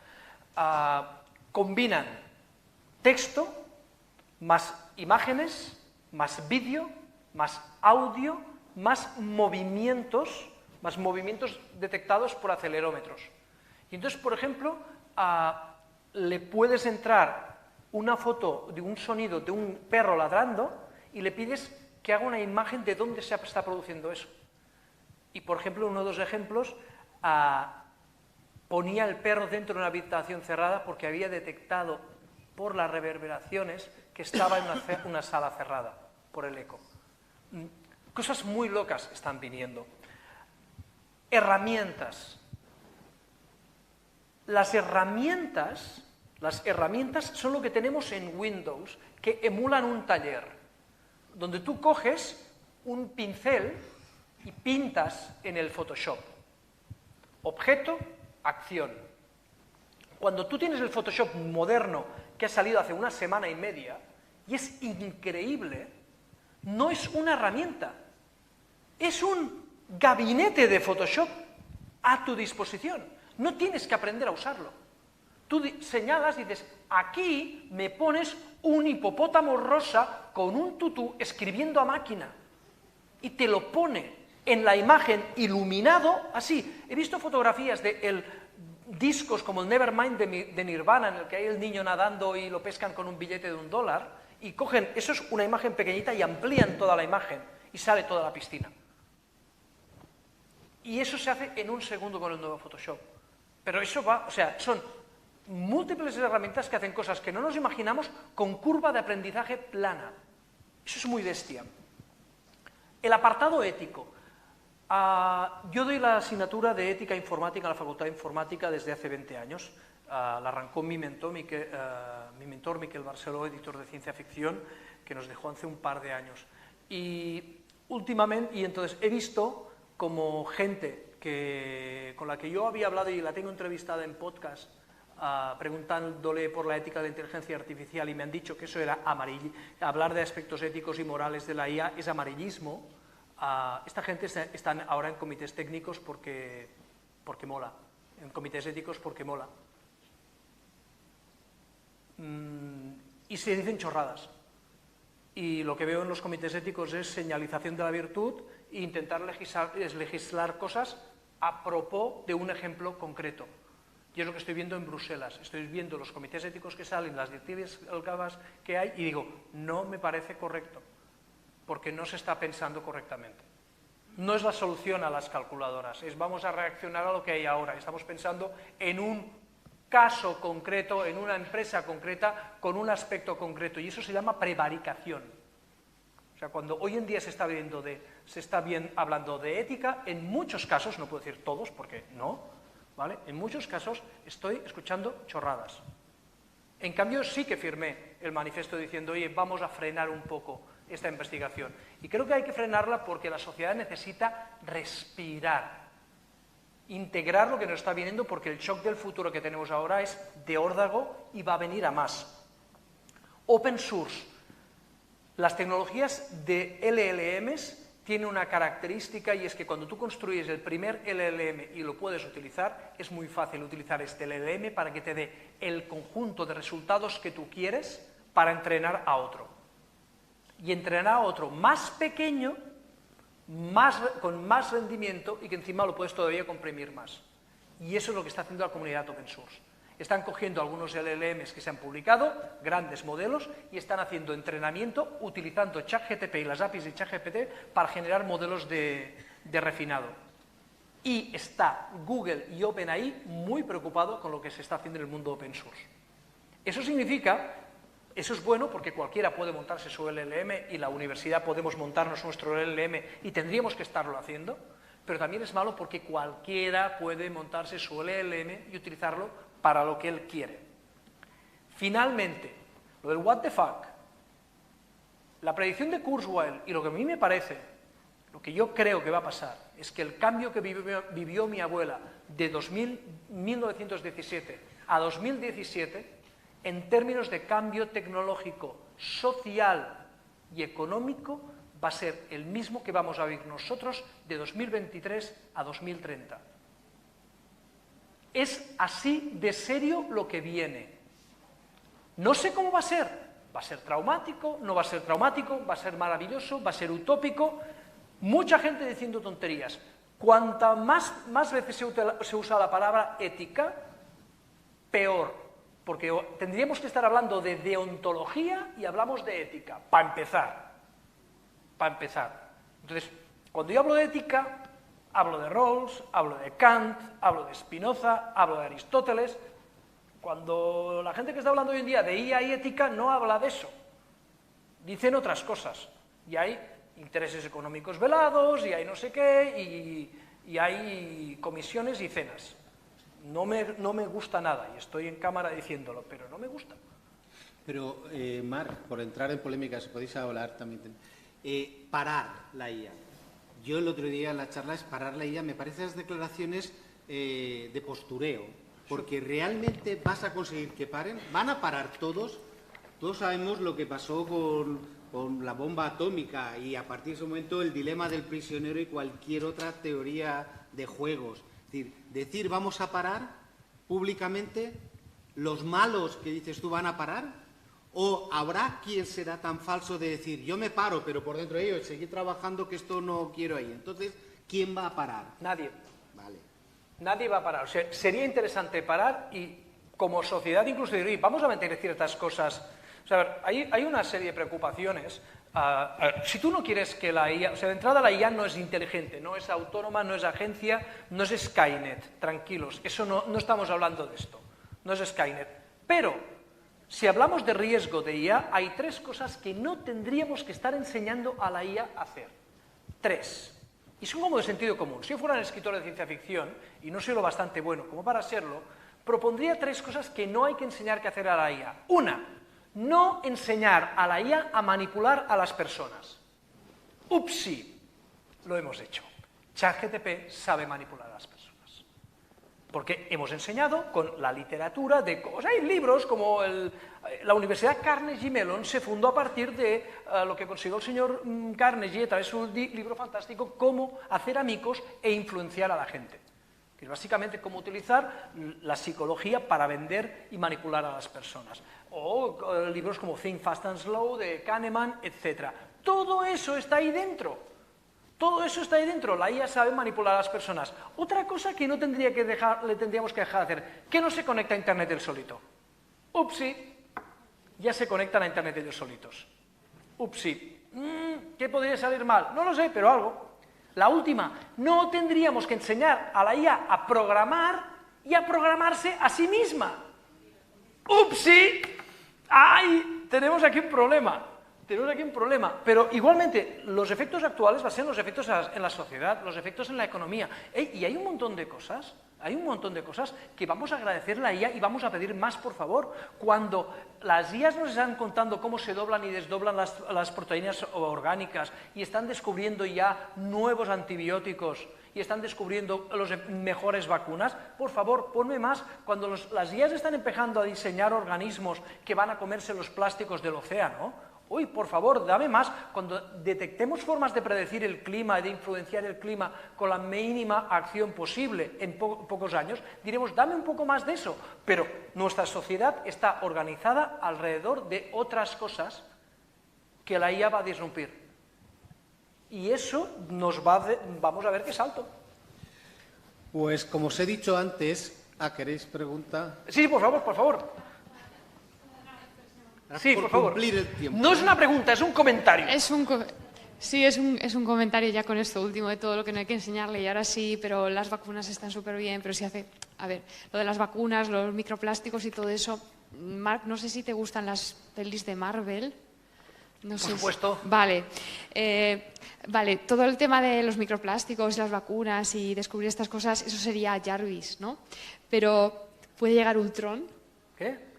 combinan texto más imágenes, más vídeo, más audio, más movimientos detectados por acelerómetros. Y entonces, por ejemplo, le puedes entrar una foto de un sonido de un perro ladrando y le pides que haga una imagen de dónde se está produciendo eso. Y, por ejemplo, uno de los ejemplos ponía el perro dentro de una habitación cerrada porque había detectado por las reverberaciones que estaba en una sala cerrada, por el eco. Cosas muy locas están viniendo. Herramientas. Las herramientas son lo que tenemos en Windows, que emulan un taller, donde tú coges un pincel y pintas en el Photoshop. objeto, acción. Cuando tú tienes el Photoshop moderno que ha salido hace una semana y media, y es increíble, no es una herramienta, es un gabinete de Photoshop a tu disposición. No tienes que aprender a usarlo. Tú señalas y dices, aquí me pones un hipopótamo rosa con un tutú escribiendo a máquina. Y te lo pone en la imagen iluminado así. He visto fotografías de discos como el Nevermind de Nirvana, en el que hay el niño nadando y lo pescan con un billete de $1, y cogen, eso es una imagen pequeñita, y amplían toda la imagen, y sale toda la piscina. Y eso se hace en un segundo con el nuevo Photoshop. Pero eso va, o sea, son múltiples herramientas que hacen cosas que no nos imaginamos con curva de aprendizaje plana. Eso es muy bestia. El apartado ético. Yo doy la asignatura de ética informática en la Facultad de Informática desde hace 20 años. La arrancó mi mentor, Miquel Barceló, editor de ciencia ficción, que nos dejó hace un par de años. Y últimamente, y entonces he visto como gente con la que yo había hablado y la tengo entrevistada en podcast, preguntándole por la ética de la inteligencia artificial, y me han dicho que eso era hablar de aspectos éticos y morales de la IA es amarillismo. Esta gente está ahora en comités técnicos porque mola, en comités éticos porque mola. Y se dicen chorradas. Y lo que veo en los comités éticos es señalización de la virtud e intentar legislar cosas a propósito de un ejemplo concreto. Y es lo que estoy viendo en Bruselas. Estoy viendo los comités éticos que salen, las directivas que hay, y digo, no me parece correcto, porque no se está pensando correctamente. No es la solución a las calculadoras, es vamos a reaccionar a lo que hay ahora. Estamos pensando en un caso concreto, en una empresa concreta, con un aspecto concreto, y eso se llama prevaricación. O sea, cuando hoy en día se está hablando de ética, en muchos casos, no puedo decir todos porque no, ¿vale? En muchos casos estoy escuchando chorradas. En cambio, sí que firmé el manifiesto diciendo, oye, vamos a frenar un poco esta investigación. Y creo que hay que frenarla porque la sociedad necesita respirar, integrar lo que nos está viniendo, porque el shock del futuro que tenemos ahora es de órdago y va a venir a más. Open source. Las tecnologías de LLMs tienen una característica, y es que cuando tú construyes el primer LLM y lo puedes utilizar, es muy fácil utilizar este LLM para que te dé el conjunto de resultados que tú quieres para entrenar a otro. Y entrenar a otro más pequeño, con más rendimiento, y que encima lo puedes todavía comprimir más. Y eso es lo que está haciendo la comunidad open source. Están cogiendo algunos LLMs que se han publicado, grandes modelos, y están haciendo entrenamiento utilizando ChatGPT y las APIs de ChatGPT para generar modelos de refinado. Y está Google y OpenAI muy preocupados con lo que se está haciendo en el mundo open source. Eso significa, eso es bueno porque cualquiera puede montarse su LLM y la universidad podemos montarnos nuestro LLM y tendríamos que estarlo haciendo, pero también es malo porque cualquiera puede montarse su LLM y utilizarlo para lo que él quiere. Finalmente, lo del what the fuck, la predicción de Kurzweil y lo que a mí me parece, lo que yo creo que va a pasar, es que el cambio que vivió mi abuela de 1917 a 2017, en términos de cambio tecnológico, social y económico, va a ser el mismo que vamos a vivir nosotros de 2023 a 2030. Es así de serio lo que viene. No sé cómo va a ser. ¿Va a ser traumático? ¿No va a ser traumático? ¿Va a ser maravilloso? ¿Va a ser utópico? Mucha gente diciendo tonterías. Cuanta más veces se usa la palabra ética, peor. Porque tendríamos que estar hablando de deontología y hablamos de ética, para empezar. Para empezar. Entonces, cuando yo hablo de ética, hablo de Rawls, hablo de Kant, hablo de Spinoza, hablo de Aristóteles. Cuando la gente que está hablando hoy en día de IA y ética no habla de eso. Dicen otras cosas. Y hay intereses económicos velados, y hay no sé qué, y hay comisiones y cenas. No me gusta nada, y estoy en cámara diciéndolo, pero no me gusta. Pero, Marc, por entrar en polémica, si podéis hablar también. Parar la IA. Yo el otro día en la charla es parar la IA. Me parecen las declaraciones de postureo, porque realmente vas a conseguir que paren, van a parar todos. Todos sabemos lo que pasó con la bomba atómica y a partir de ese momento el dilema del prisionero y cualquier otra teoría de juegos. Es decir, vamos a parar públicamente, los malos que dices tú van a parar, o habrá quien será tan falso de decir yo me paro, pero por dentro de ello seguir trabajando que esto no quiero ahí. Entonces, ¿quién va a parar? Nadie. Vale. Nadie va a parar. O sea, sería interesante parar y como sociedad incluso decir, vamos a mantener ciertas cosas. O sea, a ver, hay una serie de preocupaciones. Si tú no quieres que la IA, o sea, de entrada la IA no es inteligente, no es autónoma, no es agencia, no es Skynet, tranquilos, eso no estamos hablando de esto, no es Skynet. Pero, si hablamos de riesgo de IA, hay 3 cosas que no tendríamos que estar enseñando a la IA a hacer. 3. Y son como de sentido común. Si yo fuera un escritor de ciencia ficción, y no soy lo bastante bueno como para serlo, propondría 3 cosas que no hay que enseñar que hacer a la IA. Una, no enseñar a la IA a manipular a las personas. Upsi, lo hemos hecho. ChatGPT sabe manipular a las personas. Porque hemos enseñado con la literatura de cosas. Hay libros como la Universidad Carnegie Mellon se fundó a partir de lo que consiguió el señor Carnegie a través de su libro fantástico, Cómo hacer amigos e influenciar a la gente. Que es básicamente cómo utilizar la psicología para vender y manipular a las personas. O libros como Think Fast and Slow de Kahneman, etc. Todo eso está ahí dentro. Todo eso está ahí dentro. La IA sabe manipular a las personas. Otra cosa que no le tendríamos que dejar de hacer, que no se conecta a Internet del solito. Upsi, ya se conectan a Internet ellos solitos. Upsi, ¿qué podría salir mal? No lo sé, pero algo. La última, no tendríamos que enseñar a la IA a programar y a programarse a sí misma. ¡Upsi! ¡Ay! Tenemos aquí un problema. Pero igualmente, los efectos actuales van a ser los efectos en la sociedad, los efectos en la economía. Y hay un montón de cosas, que vamos a agradecer a la IA y vamos a pedir más, por favor. Cuando las IAs nos están contando cómo se doblan y desdoblan las proteínas orgánicas y están descubriendo ya nuevos antibióticos y están descubriendo las mejores vacunas, por favor, ponme más. Cuando las IAs están empezando a diseñar organismos que van a comerse los plásticos del océano, uy, por favor, dame más. Cuando detectemos formas de predecir el clima y de influenciar el clima con la mínima acción posible en pocos años, diremos, dame un poco más de eso. Pero nuestra sociedad está organizada alrededor de otras cosas que la IA va a disrumpir. Y eso vamos a ver qué salto. Pues como os he dicho antes, ¿queréis pregunta? Sí, por favor. Sí, por favor. Cumplir el tiempo. No es una pregunta, es un comentario. Es un comentario ya con esto último de todo lo que no hay que enseñarle. Y ahora sí, pero las vacunas están súper bien, pero si hace... A ver, lo de las vacunas, los microplásticos y todo eso... Marc, no sé si te gustan las pelis de Marvel. No sé Por supuesto. Vale. Vale, todo el tema de los microplásticos, las vacunas y descubrir estas cosas, eso sería Jarvis, ¿no? Pero ¿puede llegar Ultron? ¿Qué?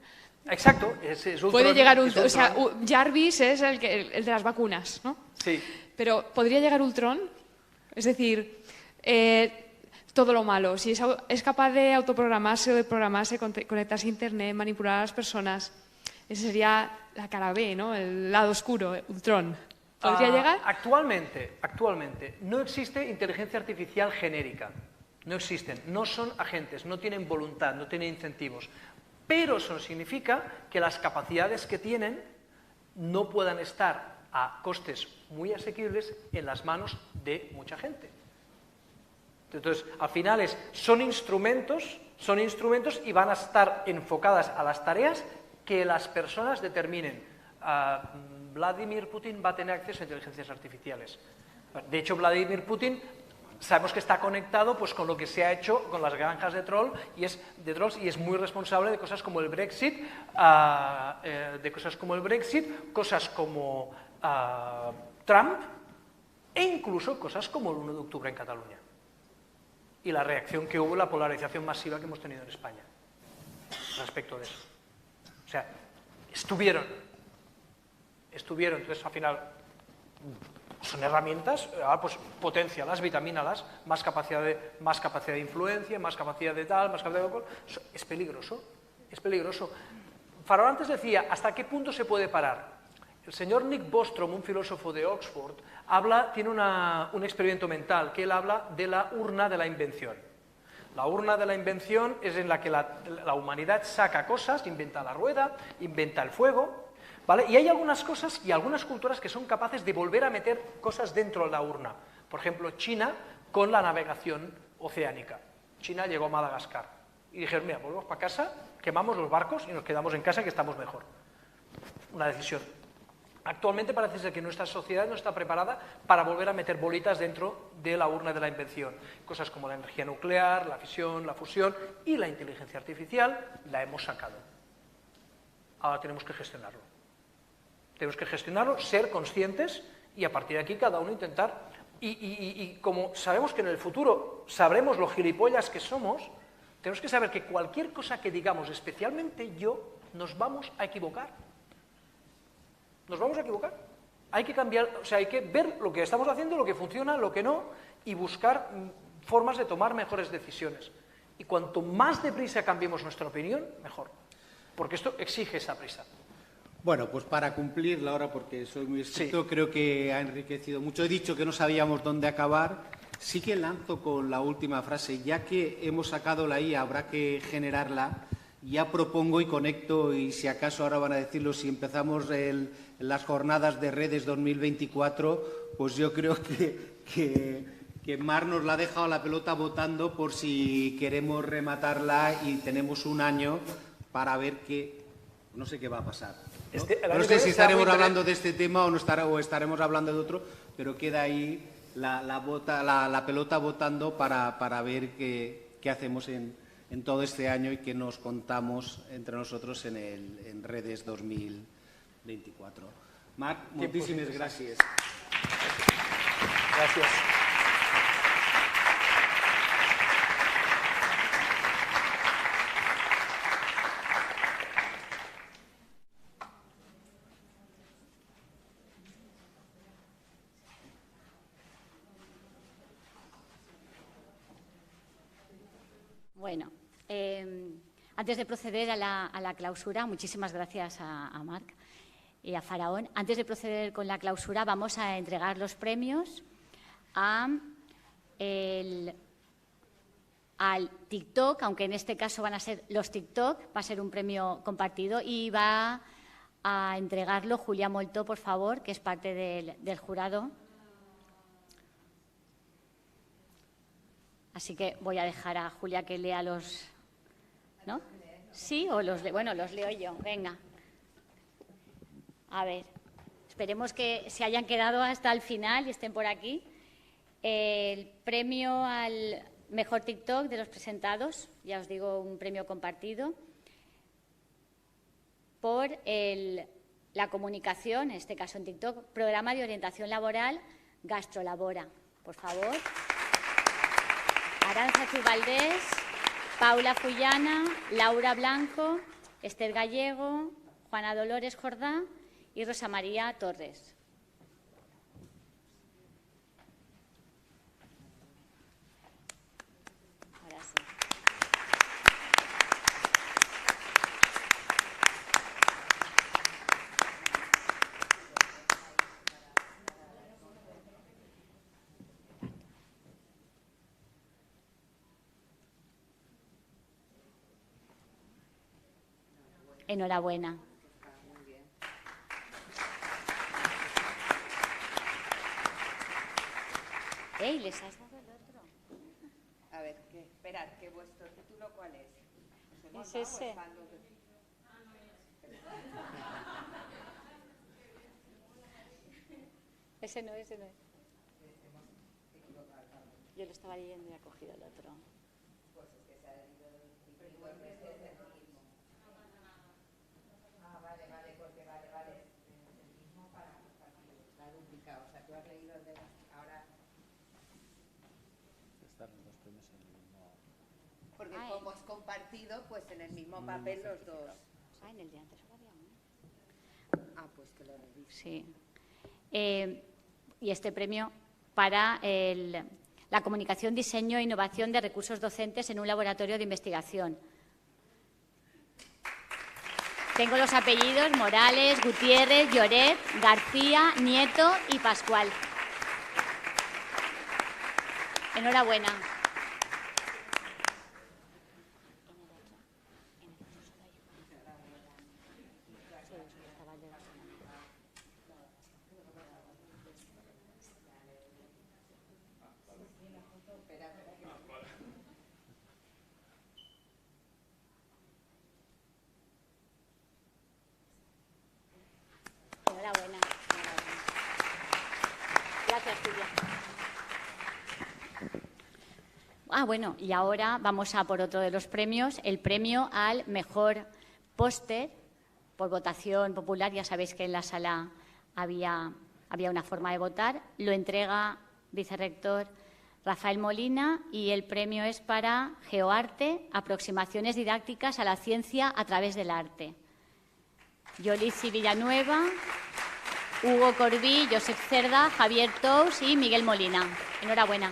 Exacto, es Ultron. Puede llegar Ultron. O sea, Jarvis es el de las vacunas, ¿no? sí. Pero ¿podría llegar Ultron? Es decir, todo lo malo. Si es capaz de autoprogramarse o de programarse, conectarse a Internet, manipular a las personas, ese sería la cara B, ¿no? El lado oscuro, Ultron. ¿Podría llegar? Actualmente no existe inteligencia artificial genérica. No existen. No son agentes, no tienen voluntad, no tienen incentivos. Pero eso significa que las capacidades que tienen no puedan estar a costes muy asequibles en las manos de mucha gente. Entonces, al final son instrumentos y van a estar enfocadas a las tareas que las personas determinen. Vladimir Putin va a tener acceso a inteligencias artificiales. De hecho, Vladimir Putin sabemos que está conectado pues, con lo que se ha hecho con las granjas de trolls y es muy responsable de cosas como el Brexit, cosas como Trump e incluso cosas como el 1 de octubre en Cataluña y la reacción que hubo, la polarización masiva que hemos tenido en España respecto de eso. O sea, estuvieron, entonces al final... Son herramientas, pues potencialas, vitamínalas, más capacidad de influencia, más capacidad de tal, más capacidad de cual. Es peligroso, es peligroso. Faraón antes decía, ¿hasta qué punto se puede parar? El señor Nick Bostrom, un filósofo de Oxford, tiene un experimento mental, que él habla de la urna de la invención. La urna de la invención es en la que la humanidad saca cosas, inventa la rueda, inventa el fuego, ¿vale? Y hay algunas cosas y algunas culturas que son capaces de volver a meter cosas dentro de la urna. Por ejemplo, China con la navegación oceánica. China llegó a Madagascar y dijeron, mira, volvemos para casa, quemamos los barcos y nos quedamos en casa que estamos mejor. Una decisión. Actualmente parece ser que nuestra sociedad no está preparada para volver a meter bolitas dentro de la urna de la invención. Cosas como la energía nuclear, la fisión, la fusión y la inteligencia artificial la hemos sacado. Ahora tenemos que gestionarlo. Tenemos que gestionarlo, ser conscientes y a partir de aquí cada uno intentar. Y como sabemos que en el futuro sabremos lo gilipollas que somos, tenemos que saber que cualquier cosa que digamos, especialmente yo, nos vamos a equivocar. Nos vamos a equivocar. Hay que cambiar, o sea, hay que ver lo que estamos haciendo, lo que funciona, lo que no, y buscar formas de tomar mejores decisiones. Y cuanto más deprisa cambiemos nuestra opinión, mejor. Porque esto exige esa prisa. Bueno, pues para cumplirla ahora, porque soy muy estricto, creo que ha enriquecido mucho. He dicho que no sabíamos dónde acabar. Sí que lanzo con la última frase. Ya que hemos sacado la IA, habrá que generarla. Ya propongo y conecto, y si acaso ahora van a decirlo, si empezamos las jornadas de redes 2024, pues yo creo que Mar nos la ha dejado la pelota botando por si queremos rematarla y tenemos un año para ver qué, no sé qué va a pasar. No sé si estaremos hablando de este tema o estaremos hablando de otro, pero queda ahí la pelota botando para ver qué hacemos en todo este año y que nos contamos entre nosotros en Redes 2024. Marc, muchísimas gracias. Gracias. Bueno, antes de proceder a la clausura, muchísimas gracias a Marc y a Faraón. Antes de proceder con la clausura, vamos a entregar los premios al TikTok, aunque en este caso van a ser los TikTok, va a ser un premio compartido y va a entregarlo Julia Moltó, por favor, que es parte del jurado. Así que voy a dejar a Julia que lea los... ¿No? ¿Sí? O bueno, los leo yo. Venga. A ver. Esperemos que se hayan quedado hasta el final y estén por aquí. El premio al mejor TikTok de los presentados, ya os digo, un premio compartido, por la comunicación, en este caso en TikTok, programa de orientación laboral Gastrolabora. Por favor. Arantxa Valdés, Paula Fullana, Laura Blanco, Esther Gallego, Juana Dolores Jordá y Rosa María Torres. Ahora sí. Enhorabuena. ¡Ey, les has dado el otro! A ver, esperad, que vuestro título, ¿cuál es? Es ese. Ese no es. Yo lo estaba leyendo y ha cogido el otro. Pues es que se ha leído el mismo. Ah, vale, porque vale. Es el mismo para la duplicado. O sea, tú has leído el de ahora. Están los dos premios en el mismo. Porque como es compartido, pues en el mismo papel los dos. Ah, en el de antes había uno. Ah, pues que lo revise. Sí. y este premio para la comunicación, diseño e innovación de recursos docentes en un laboratorio de investigación. Tengo los apellidos Morales, Gutiérrez, Lloret, García, Nieto y Pascual. Enhorabuena. Enhorabuena. Gracias, Silvia. Bueno, y ahora vamos a por otro de los premios, el premio al mejor póster por votación popular. Ya sabéis que en la sala había una forma de votar. Lo entrega vicerrector Rafael Molina y el premio es para Geoarte, aproximaciones didácticas a la ciencia a través del arte. Yolici Villanueva, Hugo Corbí, Josep Cerda, Javier Tous y Miguel Molina. Enhorabuena.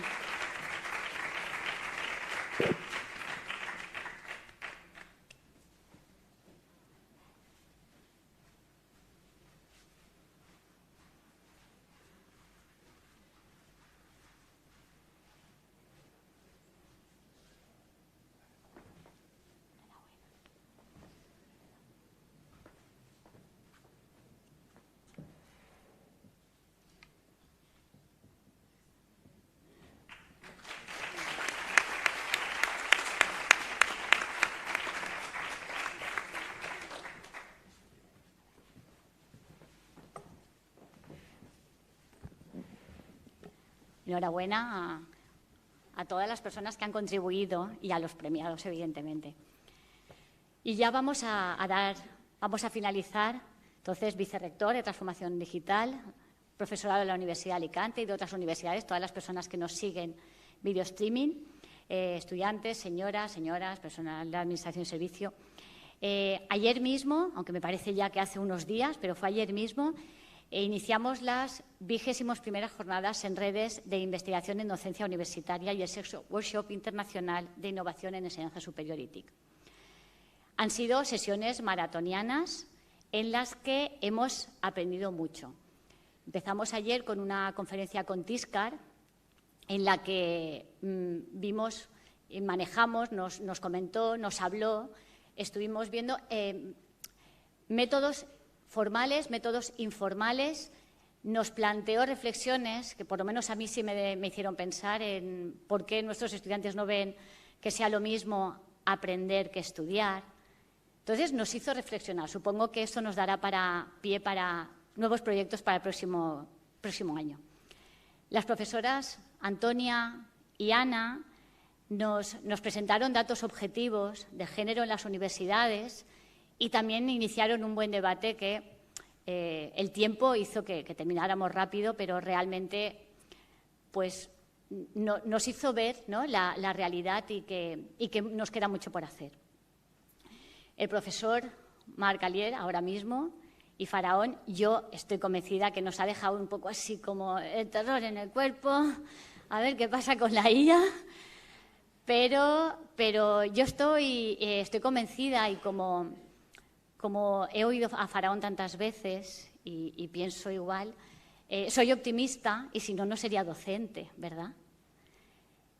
Enhorabuena a todas las personas que han contribuido y a los premiados, evidentemente. Y ya vamos a finalizar. Entonces, vicerrector de Transformación Digital, profesorado de la Universidad de Alicante y de otras universidades, todas las personas que nos siguen video streaming, estudiantes, señoras, personal de Administración y Servicio. Ayer mismo, aunque me parece ya que hace unos días, pero fue ayer mismo, iniciamos las 21ª jornadas en redes de investigación en docencia universitaria y el sexto workshop internacional de innovación en enseñanza superior ITIC. Han sido sesiones maratonianas en las que hemos aprendido mucho. Empezamos ayer con una conferencia con Tiscar en la que vimos, manejamos, nos comentó, nos habló, estuvimos viendo métodos formales, métodos informales, nos planteó reflexiones que por lo menos a mí sí me hicieron pensar en por qué nuestros estudiantes no ven que sea lo mismo aprender que estudiar. Entonces nos hizo reflexionar. Supongo que esto nos dará pie para nuevos proyectos para el próximo año. Las profesoras Antonia y Ana nos presentaron datos objetivos de género en las universidades y también iniciaron un buen debate que el tiempo hizo que termináramos rápido, pero realmente pues, nos hizo ver, ¿no?, la realidad y que nos queda mucho por hacer. El profesor Marc Alier, ahora mismo, y Faraón, yo estoy convencida que nos ha dejado un poco así como el terror en el cuerpo, a ver qué pasa con la IA, pero yo estoy convencida y como he oído a Faraón tantas veces y pienso igual, soy optimista y si no, no sería docente, ¿verdad?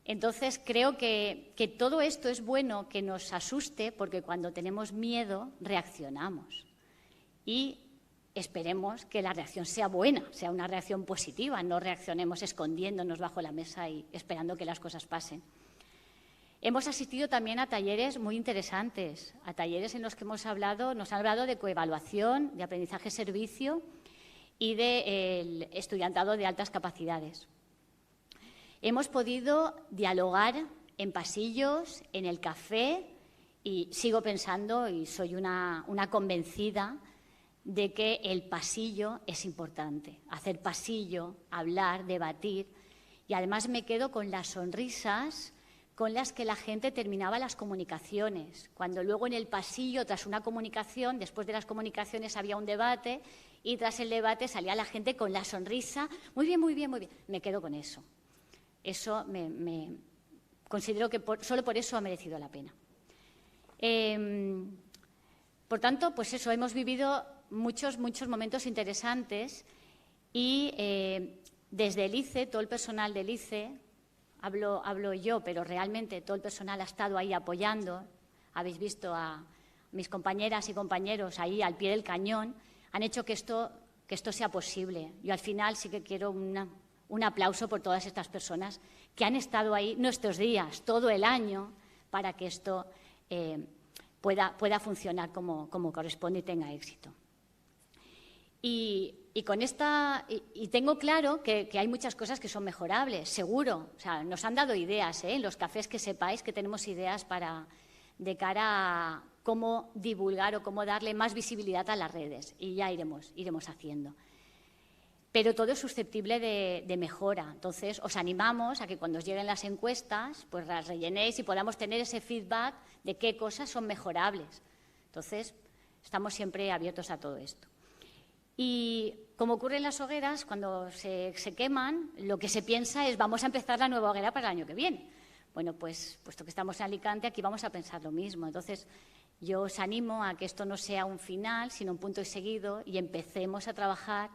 Entonces, creo que todo esto es bueno que nos asuste porque cuando tenemos miedo reaccionamos y esperemos que la reacción sea buena, sea una reacción positiva, no reaccionemos escondiéndonos bajo la mesa y esperando que las cosas pasen. Hemos asistido también a talleres muy interesantes, a talleres en los que nos han hablado de coevaluación, de aprendizaje-servicio y de estudiantado de altas capacidades. Hemos podido dialogar en pasillos, en el café y sigo pensando y soy una convencida de que el pasillo es importante, hacer pasillo, hablar, debatir y además me quedo con las sonrisas con las que la gente terminaba las comunicaciones, cuando luego en el pasillo, tras una comunicación, después de las comunicaciones había un debate y tras el debate salía la gente con la sonrisa, muy bien, muy bien, muy bien. Me quedo con eso. Eso considero que solo por eso ha merecido la pena. Por tanto, pues eso, hemos vivido muchos momentos interesantes y desde el ICE, todo el personal del ICE, hablo yo, pero realmente todo el personal ha estado ahí apoyando. Habéis visto a mis compañeras y compañeros ahí al pie del cañón, han hecho que esto sea posible. Yo al final sí que quiero un aplauso por todas estas personas que han estado ahí nuestros días, todo el año, para que esto pueda funcionar como corresponde y tenga éxito. Y tengo claro que hay muchas cosas que son mejorables, seguro. O sea, nos han dado ideas, en los cafés, que sepáis que tenemos ideas de cara a cómo divulgar o cómo darle más visibilidad a las redes, y ya iremos haciendo. Pero todo es susceptible de mejora. Entonces, os animamos a que cuando os lleguen las encuestas, pues las rellenéis y podamos tener ese feedback de qué cosas son mejorables. Entonces, estamos siempre abiertos a todo esto. Y como ocurre en las hogueras, cuando se queman, lo que se piensa es vamos a empezar la nueva hoguera para el año que viene. Bueno, pues puesto que estamos en Alicante, aquí vamos a pensar lo mismo. Entonces, yo os animo a que esto no sea un final, sino un punto y seguido, y empecemos a trabajar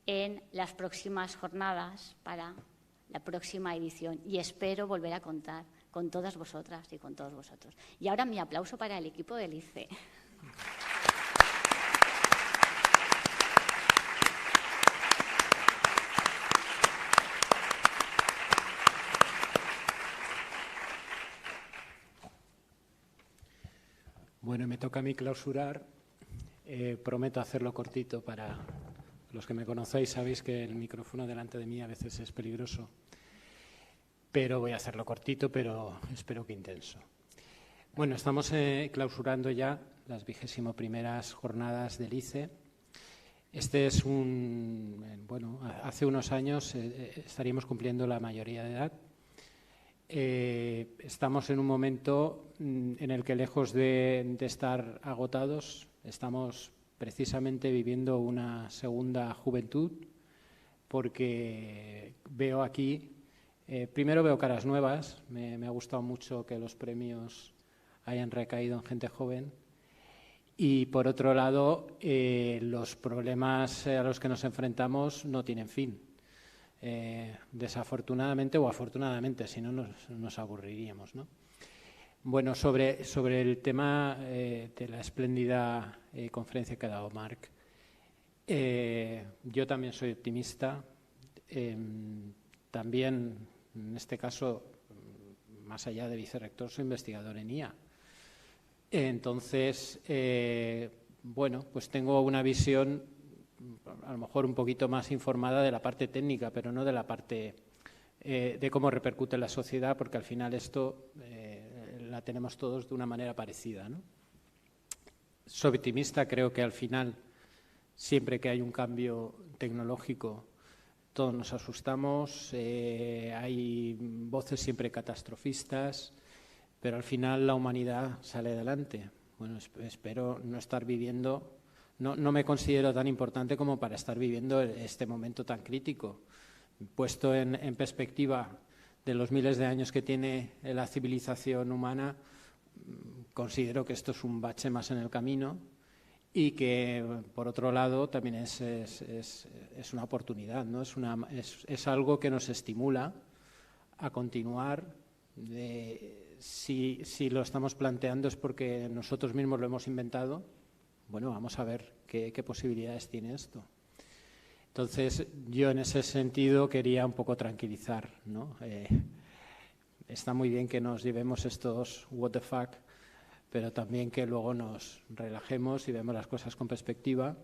en las próximas jornadas para la próxima edición. Y espero volver a contar con todas vosotras y con todos vosotros. Y ahora mi aplauso para el equipo del ICE. Bueno, me toca a mí clausurar. Prometo hacerlo cortito. Para los que me conocéis sabéis que el micrófono delante de mí a veces es peligroso. Pero voy a hacerlo cortito, pero espero que intenso. Bueno, estamos clausurando ya las 21ª jornadas del ICE. Este es hace unos años estaríamos cumpliendo la mayoría de edad. Estamos en un momento en el que, lejos de estar agotados, estamos precisamente viviendo una segunda juventud, porque veo aquí, primero veo caras nuevas. Me ha gustado mucho que los premios hayan recaído en gente joven, y por otro lado los problemas a los que nos enfrentamos no tienen fin. Desafortunadamente o afortunadamente, si no nos aburriríamos, ¿no? Bueno, sobre el tema de la espléndida conferencia que ha dado Marc, yo también soy optimista. También, en este caso, más allá de vicerrector, soy investigador en IA. Entonces, pues tengo una visión a lo mejor un poquito más informada de la parte técnica, pero no de la parte de cómo repercute en la sociedad, porque al final esto la tenemos todos de una manera parecida, ¿no? Soy optimista, creo que al final, siempre que hay un cambio tecnológico, todos nos asustamos, hay voces siempre catastrofistas, pero al final la humanidad sale adelante. Bueno, espero no estar viviendo... No me considero tan importante como para estar viviendo este momento tan crítico. Puesto en perspectiva de los miles de años que tiene la civilización humana, considero que esto es un bache más en el camino, y que, por otro lado, también es una oportunidad, ¿no? Es algo que nos estimula a continuar. Si lo estamos planteando es porque nosotros mismos lo hemos inventado. Bueno, vamos a ver qué posibilidades tiene esto. Entonces, yo en ese sentido quería un poco tranquilizar, ¿no? Está muy bien que nos llevemos estos what the fuck, pero también que luego nos relajemos y vemos las cosas con perspectiva.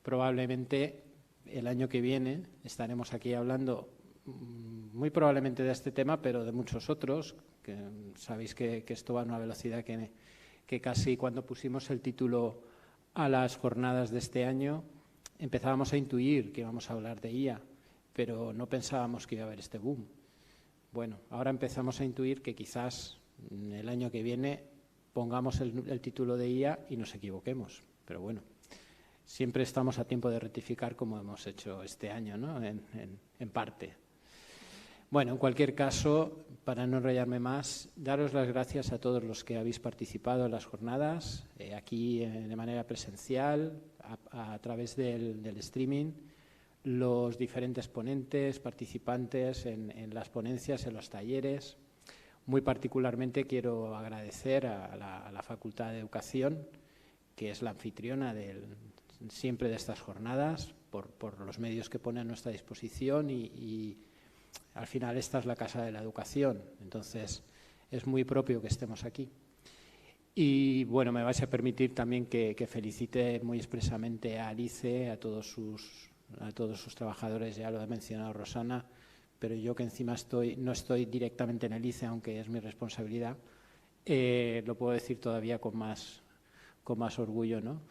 Probablemente el año que viene estaremos aquí hablando muy probablemente de este tema, pero de muchos otros, que sabéis que esto va a una velocidad que casi cuando pusimos el título a las jornadas de este año empezábamos a intuir que íbamos a hablar de IA, pero no pensábamos que iba a haber este boom. Bueno, ahora empezamos a intuir que quizás el año que viene pongamos el título de IA y nos equivoquemos, pero bueno, siempre estamos a tiempo de rectificar como hemos hecho este año, ¿no? En parte. Bueno, en cualquier caso, para no enrollarme más, daros las gracias a todos los que habéis participado en las jornadas, aquí de manera presencial, a través del streaming, los diferentes ponentes, participantes en las ponencias, en los talleres. Muy particularmente quiero agradecer a la Facultad de Educación, que es la anfitriona siempre de estas jornadas, por los medios que pone a nuestra disposición y al final esta es la Casa de la Educación, entonces es muy propio que estemos aquí. Y bueno, me vais a permitir también que felicite muy expresamente a Alice, a todos sus trabajadores, ya lo ha mencionado Rosana, pero yo que encima no estoy directamente en el ICE, aunque es mi responsabilidad, lo puedo decir todavía con más orgullo, ¿no?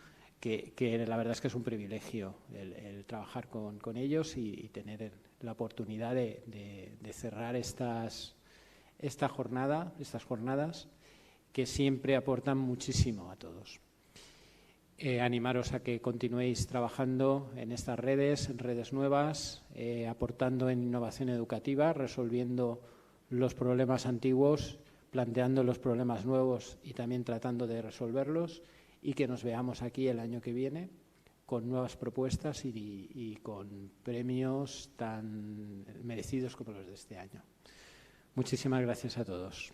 Que la verdad es que es un privilegio el trabajar con ellos y tener la oportunidad de cerrar estas jornadas que siempre aportan muchísimo a todos. Animaros a que continuéis trabajando en estas redes nuevas, aportando en innovación educativa, resolviendo los problemas antiguos, planteando los problemas nuevos y también tratando de resolverlos, y que nos veamos aquí el año que viene con nuevas propuestas y con premios tan merecidos como los de este año. Muchísimas gracias a todos.